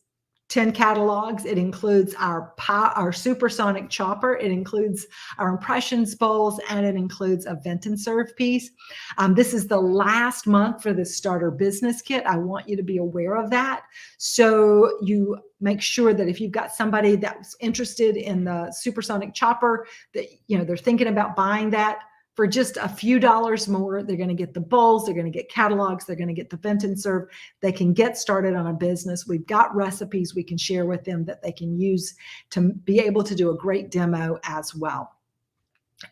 10 catalogs. It includes our supersonic chopper. It includes our impressions bowls, and it includes a vent and serve piece. This is the last month for the starter business kit. I want you to be aware of that. So you make sure that if you've got somebody that's interested in the supersonic chopper, that they're thinking about buying that, for just a few dollars more. They're going to get the bowls, they're going to get catalogs, they're going to get the vent and serve. They can get started on a business. We've got recipes we can share with them that they can use to be able to do a great demo as well.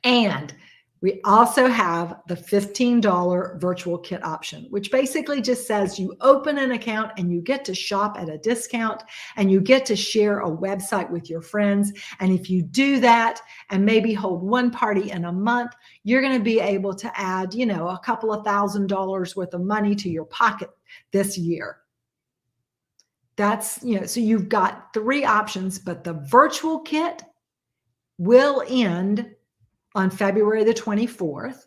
And we also have the $15 virtual kit option, which basically just says you open an account and you get to shop at a discount and you get to share a website with your friends. And if you do that and maybe hold one party in a month, you're going to be able to add, you know, a couple of $1,000s worth of money to your pocket this year. That's, you know, so you've got 3 options, but the virtual kit will end on February the 24th,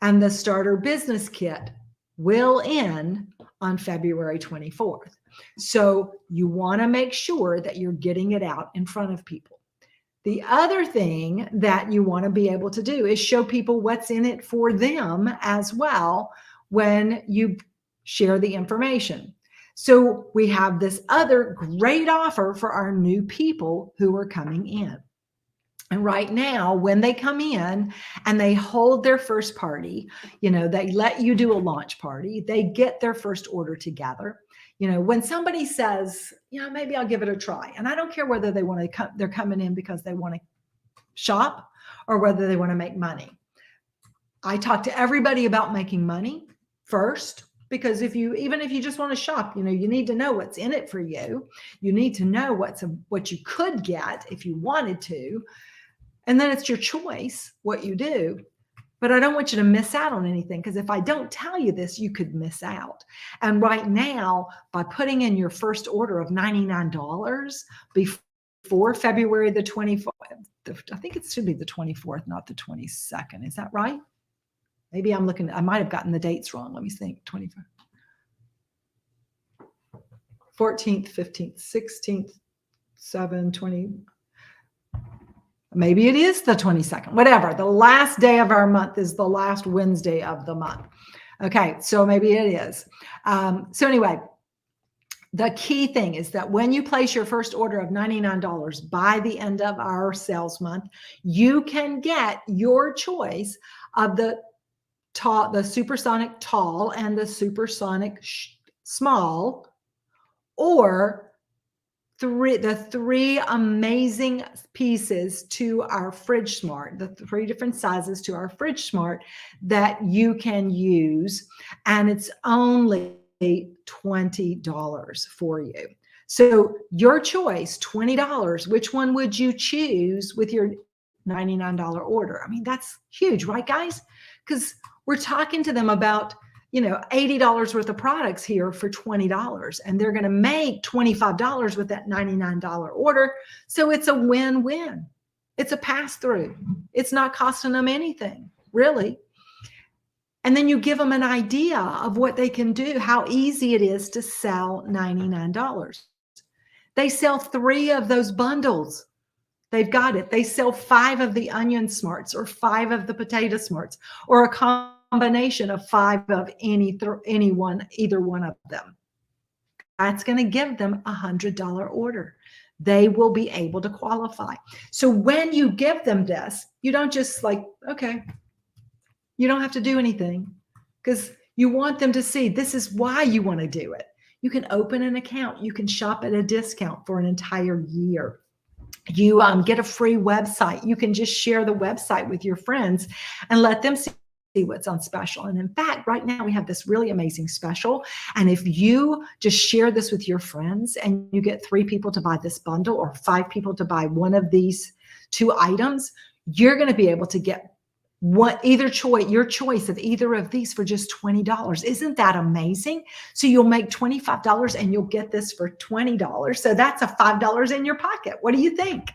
and the starter business kit will end on February 24th. So you want to make sure that you're getting it out in front of people. The other thing that you want to be able to do is show people what's in it for them as well when you share the information. So we have this other great offer for our new people who are coming in. And right now, when they come in and they hold their first party, you know, they let you do a launch party, they get their first order together. You know, when somebody says, you know, maybe I'll give it a try. And I don't care whether they want to come, they're coming in because they want to shop or whether they want to make money. I talk to everybody about making money first, because even if you just want to shop, you know, you need to know what's in it for you. You need to know what you could get if you wanted to. And then it's your choice what you do. But I don't want you to miss out on anything, because if I don't tell you this, you could miss out. And right now, by putting in your first order of $99 before February the 24th, I think it should be the 24th, not the 22nd. Is that right? Maybe I'm looking, I might have gotten the dates wrong. Let me think. 25th, 14th, 15th, 16th, 7, 20. Maybe it is the 22nd, whatever. The last day of our month is the last Wednesday of the month. Okay, so maybe it is. So anyway, the key thing is that when you place your first order of $99 by the end of our sales month, you can get your choice of the supersonic tall and the supersonic small, or the 3 amazing pieces to our Fridge Smart, the 3 different sizes to our Fridge Smart that you can use, and it's only $20 for you. So your choice, $20. Which one would you choose with your $99 order? I mean, that's huge, right, guys? Because we're talking to them about, you know, $80 worth of products here for $20, and they're going to make $25 with that $99 order. So it's a win-win. It's a pass-through. It's not costing them anything, really. And then you give them an idea of what they can do, how easy it is to sell $99. They sell 3 of those bundles. They've got it. They sell 5 of the onion smarts, or 5 of the potato smarts, or a combination of 5 of either one of them. That's going to give them a $100 order. They will be able to qualify. So when you give them this, you don't just like, okay, you don't have to do anything, because you want them to see this is why you want to do it. You can open an account. You can shop at a discount for an entire year. You get a free website. You can just share the website with your friends and let them see what's on special. And in fact, right now we have this really amazing special. And if you just share this with your friends and you get 3 people to buy this bundle, or 5 people to buy one of these 2 items, you're going to be able to get your choice of either of these for just $20. Isn't that amazing? So you'll make $25 and you'll get this for $20. So that's a $5 in your pocket. What do you think?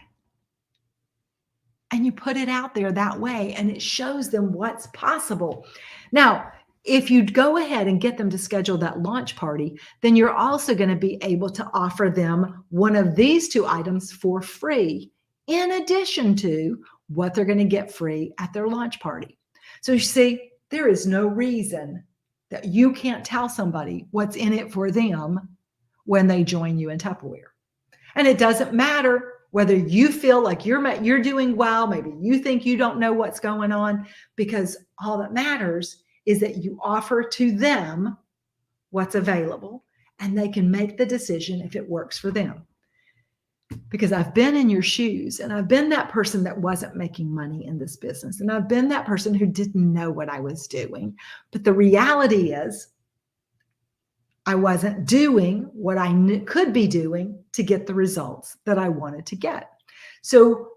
And you put it out there that way, and it shows them what's possible. Now, if you go ahead and get them to schedule that launch party, then you're also going to be able to offer them one of these 2 items for free, in addition to what they're going to get free at their launch party. So you see, there is no reason that you can't tell somebody what's in it for them when they join you in Tupperware. And it doesn't matter Whether you feel like you're doing well, maybe you think you don't know what's going on, because all that matters is that you offer to them what's available and they can make the decision if it works for them. Because I've been in your shoes and I've been that person that wasn't making money in this business. And I've been that person who didn't know what I was doing. But the reality is I wasn't doing what I could be doing to get the results that I wanted to get. So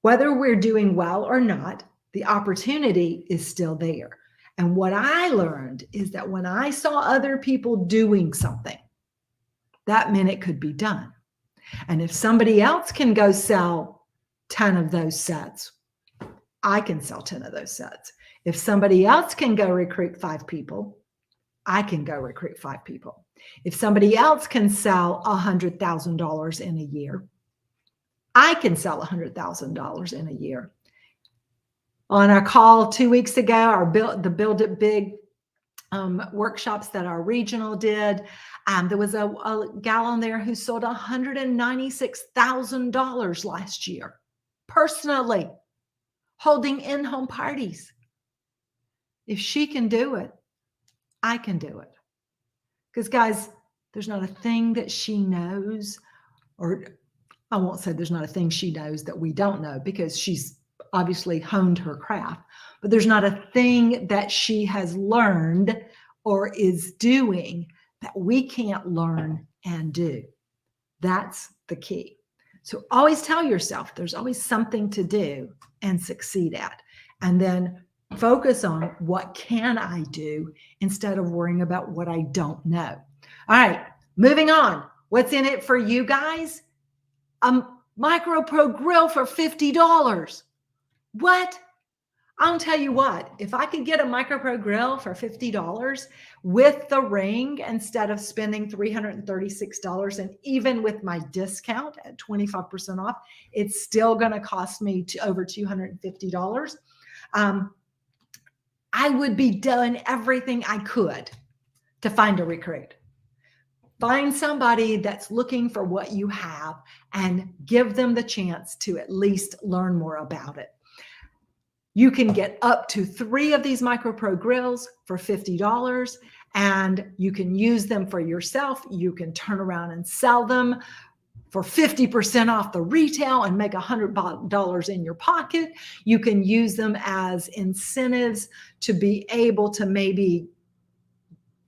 whether we're doing well or not, the opportunity is still there. And what I learned is that when I saw other people doing something, that meant it could be done. And if somebody else can go sell 10 of those sets, I can sell 10 of those sets. If somebody else can go recruit 5 people, I can go recruit 5 people. If somebody else can sell $100,000 in a year, I can sell $100,000 in a year. On our call 2 weeks ago, the Build It Big workshops that our regional did, there was a gal on there who sold $196,000 last year, personally, holding in-home parties. If she can do it, I can do it. Because guys, there's not a thing that she knows, or I won't say there's not a thing she knows that we don't know, because she's obviously honed her craft, but there's not a thing that she has learned or is doing that we can't learn and do. That's the key. So always tell yourself there's always something to do and succeed at. And then focus on what can I do instead of worrying about what I don't know. All right, moving on. What's in it for you guys? A Micro Pro grill for $50. What? I'll tell you what, if I could get a Micro Pro grill for $50 with the ring instead of spending $336, and even with my discount at 25% off, it's still going to cost me over $250. I would be doing everything I could to find a recruit. Find somebody that's looking for what you have and give them the chance to at least learn more about it. You can get up to 3 of these Micro Pro grills for $50, and you can use them for yourself. You can turn around and sell them for 50% off the retail and make $100 in your pocket. You can use them as incentives to be able to maybe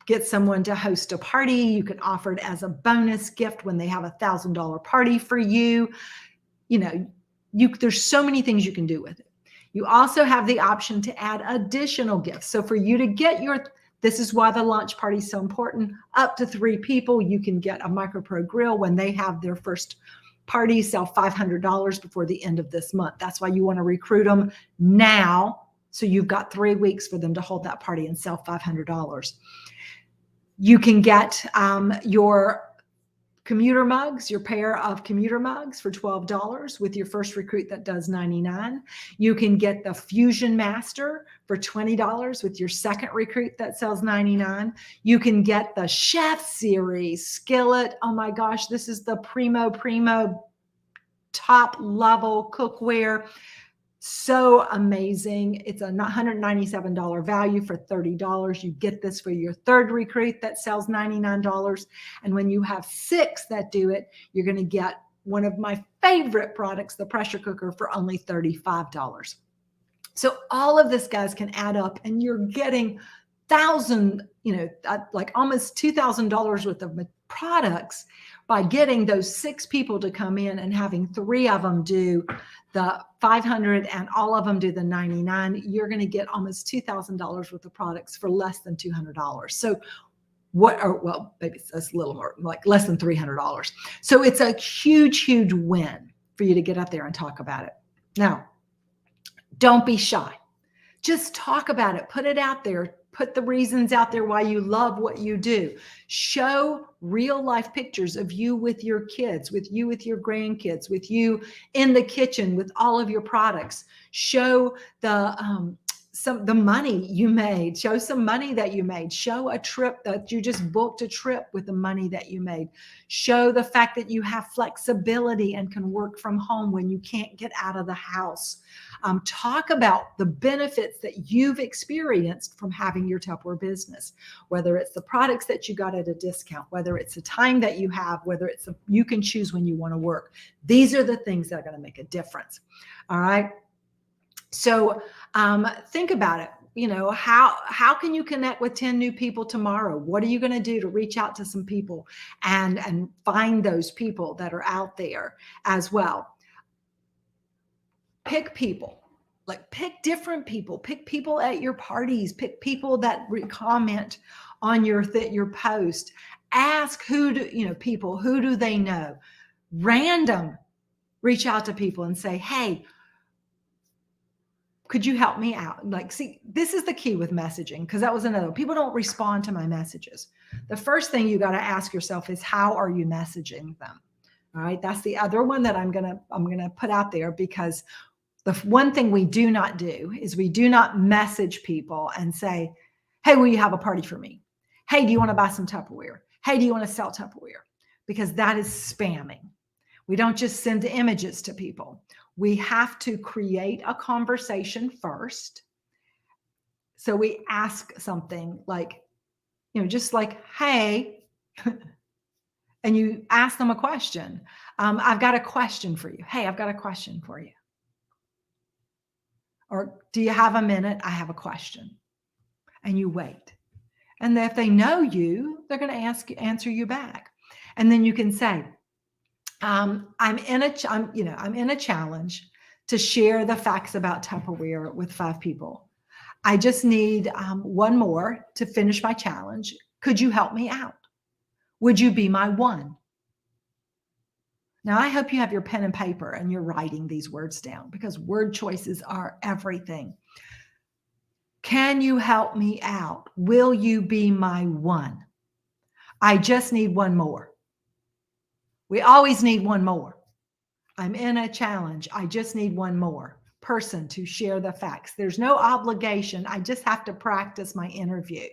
get someone to host a party. You can offer it as a bonus gift when they have $1,000 party for you. You know, there's so many things you can do with it. You also have the option to add additional gifts. So for you to get this is why the launch party is so important, up to 3 people, you can get a Micro Pro grill when they have their first party, sell $500 before the end of this month. That's why you want to recruit them now. So you've got 3 weeks for them to hold that party and sell $500. You can get your commuter mugs, your pair of commuter mugs for $12 with your first recruit that does $99. You can get the Fusion Master for $20 with your second recruit that sells $99. You can get the Chef Series skillet. Oh my gosh, this is the primo top level cookware. So amazing. It's a $197 value for $30. You get this for your third recruit that sells $99. And when you have 6 that do it, you're going to get one of my favorite products, the pressure cooker, for only $35. So all of this, guys, can add up, and you're getting like almost $2,000 worth of products by getting those 6 people to come in and having 3 of them do the $500 and all of them do the $99. You're going to get almost $2,000 worth of products for less than $200. So maybe it's a little more, like less than $300. So it's a huge win for you to get up there and talk about it. Now, don't be shy. Just talk about it. Put it out there. Put the reasons out there why you love what you do. Show real life pictures of you with your kids, with you with your grandkids, with you in the kitchen with all of your products. Show the the money you made, show some money that you made, show a trip that you just booked a trip with the money that you made, show the fact that you have flexibility and can work from home when you can't get out of the house. Talk about the benefits that you've experienced from having your Tupperware business, whether it's the products that you got at a discount, whether it's the time that you have, whether it's you can choose when you want to work. These are the things that are going to make a difference. All right. So think about it. You know, how can you connect with 10 new people tomorrow? What are you going to do to reach out to some people and find those people that are out there as well? Pick people, like pick different people, pick people at your parties, pick people that comment on your post. Ask people, who do they know? Random, reach out to people and say, hey, could you help me out? Like, see, this is the key with messaging, because that was another. People don't respond to my messages. The first thing you got to ask yourself is, how are you messaging them? All right. That's the other one that I'm going to put out there, because the one thing we do not do is we do not message people and say, hey, will you have a party for me? Hey, do you want to buy some Tupperware? Hey, do you want to sell Tupperware? Because that is spamming. We don't just send images to people. We have to create a conversation first. So we ask something like, just like, hey, and you ask them a question. I've got a question for you. Hey, I've got a question for you. Or do you have a minute? I have a question. And you wait. And if they know you, they're going to answer you back. And then you can say, I'm in a challenge to share the facts about Tupperware with 5 people. I just need one more to finish my challenge. Could you help me out? Would you be my one? Now, I hope you have your pen and paper and you're writing these words down, because word choices are everything. Can you help me out? Will you be my one? I just need one more. We always need one more. I'm in a challenge. I just need one more person to share the facts. There's no obligation. I just have to practice my interview.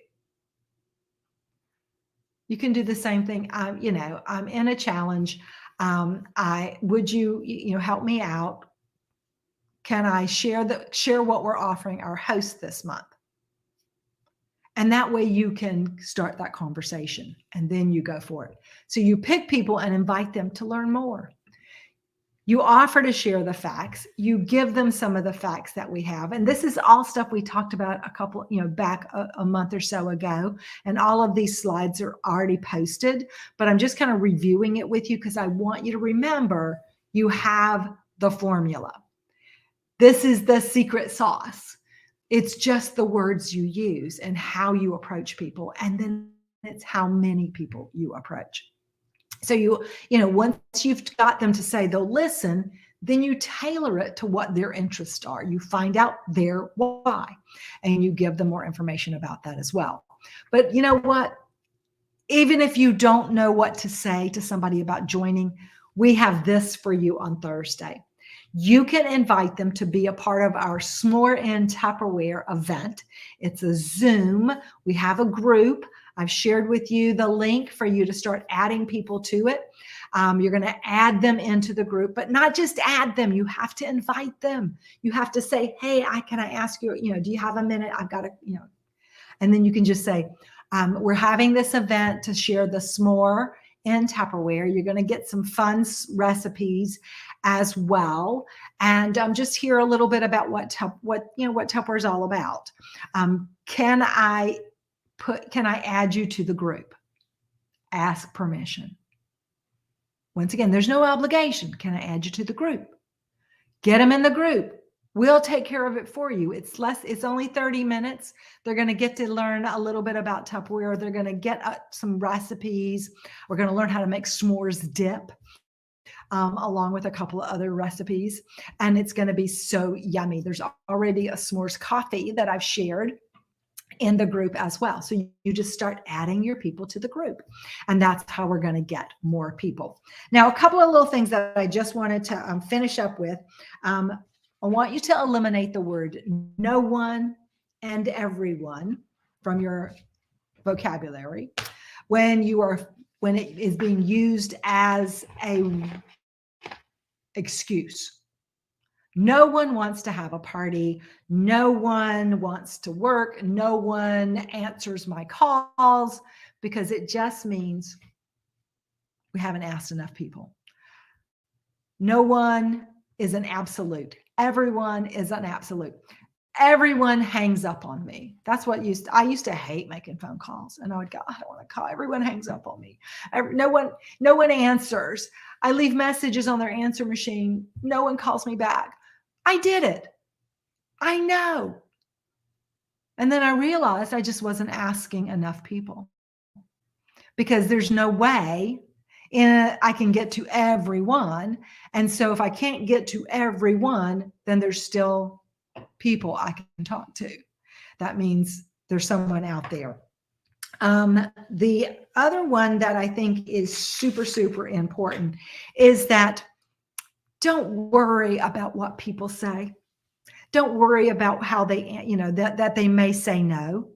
You can do the same thing. I'm in a challenge. Would you help me out? Can I share what we're offering our host this month? And that way you can start that conversation, and then you go for it. So you pick people and invite them to learn more. You offer to share the facts. You give them some of the facts that we have. And this is all stuff we talked about back a month or so ago. And all of these slides are already posted, but I'm just kind of reviewing it with you, because I want you to remember you have the formula. This is the secret sauce. It's just the words you use and how you approach people. And then it's how many people you approach. So once you've got them to say they'll listen, then you tailor it to what their interests are. You find out their why, and you give them more information about that as well. But you know what? Even if you don't know what to say to somebody about joining, we have this for you on Thursday. You can invite them to be a part of our S'more in Tupperware event. It's a Zoom. We have a group. I've shared with you the link for you to start adding people to it. You're going to add them into the group, but not just add them. You have to invite them. You have to say, hey, can I ask you, do you have a minute? I've got and then you can just say, we're having this event to share the S'more in Tupperware. You're going to get some fun recipes as well. And just hear a little bit about what Tupperware is all about. Can I add you to the group? Ask permission. Once again, there's no obligation. Can I add you to the group? Get them in the group. We'll take care of it for you. It's only 30 minutes. They're going to get to learn a little bit about Tupperware. They're going to get some recipes. We're going to learn how to make s'mores dip, along with a couple of other recipes. And it's going to be so yummy. There's already a s'mores coffee that I've shared in the group as well. So you just start adding your people to the group, and that's how we're going to get more people. Now, a couple of little things that I just wanted to finish up with. I want you to eliminate the word no one, and everyone from your vocabulary when it is being used as a excuse. No one wants to have a party. No one wants to work. No one answers my calls, because it just means we haven't asked enough people. No one is an absolute. Everyone is an absolute. Everyone hangs up on me. That's what I used to hate making phone calls, and I would go, I don't want to call. Everyone hangs up on me. No one answers. I leave messages on their answer machine. No one calls me back. I did it. I know. And then I realized I just wasn't asking enough people, because there's no way I can get to everyone. And so if I can't get to everyone, then there's still people I can talk to. That means there's someone out there. The other one that I think is super, super important is that don't worry about what people say. Don't worry about how they, that they may say no,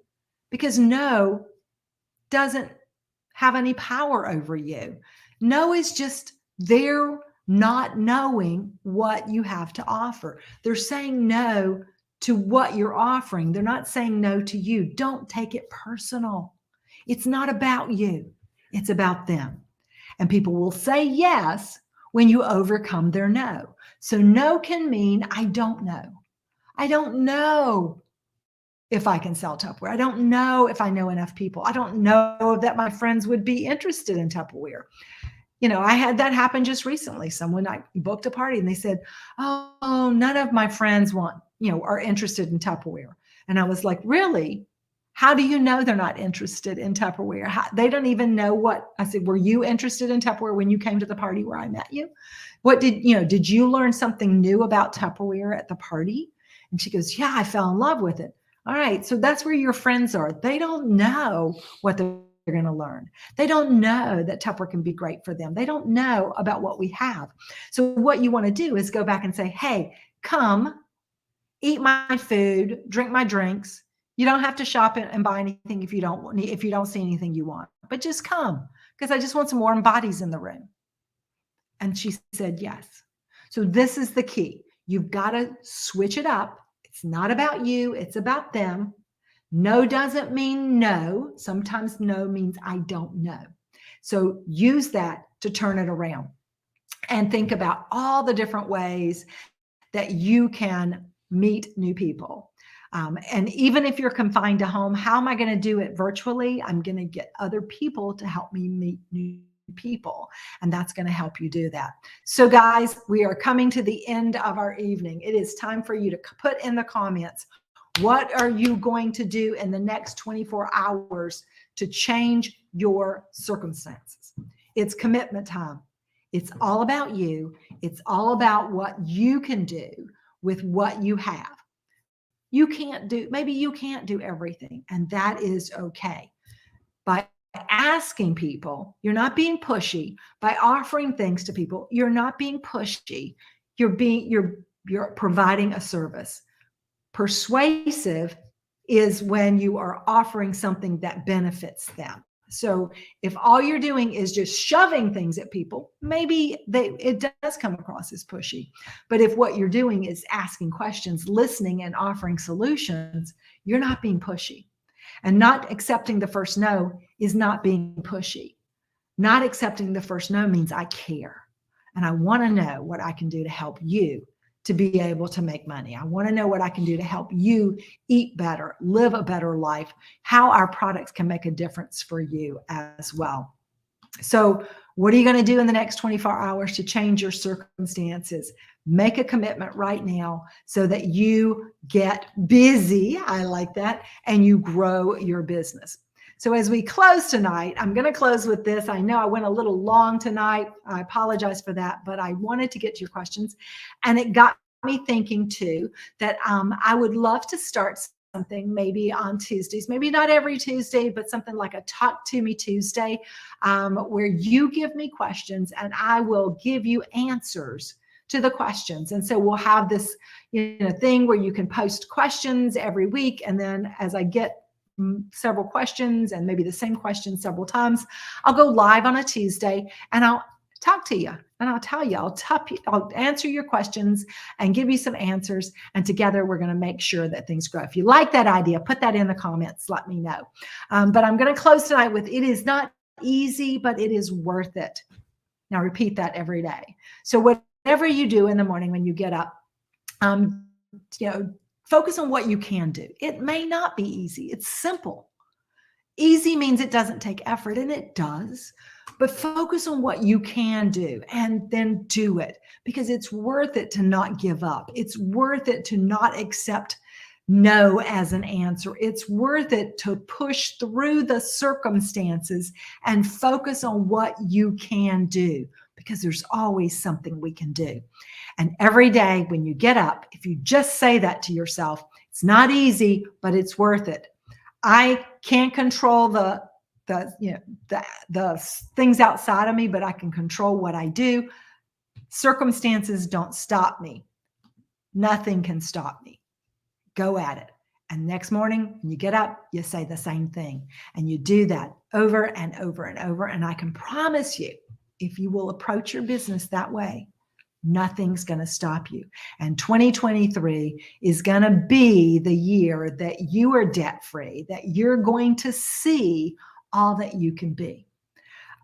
because no doesn't have any power over you. No is just they're not knowing what you have to offer. They're saying no to what you're offering. They're not saying no to you. Don't take it personal. It's not about you. It's about them. And people will say yes when you overcome their no. So no can mean I don't know. I don't know if I can sell Tupperware. I don't know if I know enough people. I don't know that my friends would be interested in Tupperware. I had that happen just recently. Someone, I booked a party and they said, oh, none of my friends are interested in Tupperware. And I was like, really? How do you know they're not interested in Tupperware? They don't even know what. I said, were you interested in Tupperware when you came to the party where I met you? What did you learn something new about Tupperware at the party? And she goes, yeah, I fell in love with it. All right. So that's where your friends are. They don't know what they're going to learn. They don't know that Tupperware can be great for them. They don't know about what we have. So what you want to do is go back and say, hey, come eat my food, drink my drinks. You don't have to shop and buy anything if you don't see anything you want, but just come, because I just want some warm bodies in the room. And she said, yes. So this is the key. You've got to switch it up. It's not about you. It's about them. No doesn't mean no. Sometimes no means I don't know. So use that to turn it around and think about all the different ways that you can meet new people. And even if you're confined to home, how am I going to do it virtually? I'm going to get other people to help me meet new people, and that's going to help you do that. So guys, we are coming to the end of our evening. It is time for you to put in the comments, what are you going to do in the next 24 hours to change your circumstances? It's commitment time. It's all about you. It's all about what you can do with what you have. Maybe you can't do everything, and that is okay. By asking people, you're not being pushy. By offering things to people, you're not being pushy. You're providing a service. Persuasive is when you are offering something that benefits them. So if all you're doing is just shoving things at people, maybe it does come across as pushy. But if what you're doing is asking questions, listening, and offering solutions, you're not being pushy. And not accepting the first no is not being pushy. Not accepting the first no means I care. And I want to know what I can do to help you to be able to make money. I want to know what I can do to help you eat better, live a better life, how our products can make a difference for you as well. So what are you going to do in the next 24 hours to change your circumstances? Make a commitment right now so that you get busy. I like that. And you grow your business. So as we close tonight, I'm going to close with this. I know I went a little long tonight. I apologize for that, but I wanted to get to your questions. And it got me thinking too, that I would love to start something maybe on Tuesdays, maybe not every Tuesday, but something like a Talk to Me Tuesday, where you give me questions and I will give you answers to the questions. And so we'll have this, thing where you can post questions every week. And then as I get several questions and maybe the same question several times, I'll go live on a Tuesday and I'll talk to you and I'll tell you, I'll answer your questions and give you some answers. And together we're going to make sure that things grow. If you like that idea, put that in the comments, let me know. But I'm going to close tonight with, it is not easy, but it is worth it. Now repeat that every day. So whatever you do in the morning when you get up, focus on what you can do. It may not be easy. It's simple. Easy means it doesn't take effort, and it does. But focus on what you can do and then do it, because it's worth it to not give up. It's worth it to not accept no as an answer. It's worth it to push through the circumstances and focus on what you can do, because there's always something we can do. And every day when you get up, if you just say that to yourself, it's not easy, but it's worth it. I can't control the things outside of me, but I can control what I do. Circumstances don't stop me. Nothing can stop me. Go at it. And next morning, when you get up, you say the same thing. And you do that over and over and over. And I can promise you, if you will approach your business that way, nothing's going to stop you. And 2023 is going to be the year that you are debt-free, that you're going to see all that you can be.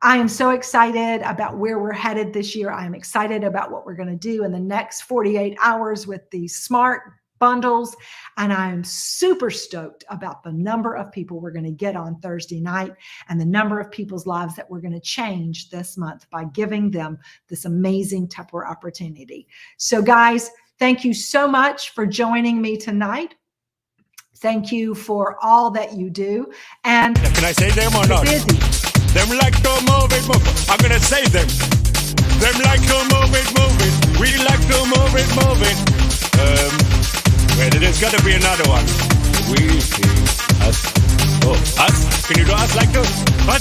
I am so excited about where we're headed this year. I am excited about what we're going to do in the next 48 hours with these smart bundles. And I'm super stoked about the number of people we're going to get on Thursday night and the number of people's lives that we're going to change this month by giving them this amazing Tupperware opportunity. So guys, thank you so much for joining me tonight. Thank you for all that you do. And can I say them or not? Busy. Them like to move it, move it. I'm going to say them. Them like to move it, move it. We like to move it, move it. Well, there's got to be another one. We, us. Oh, us? Can you do us like those? Us?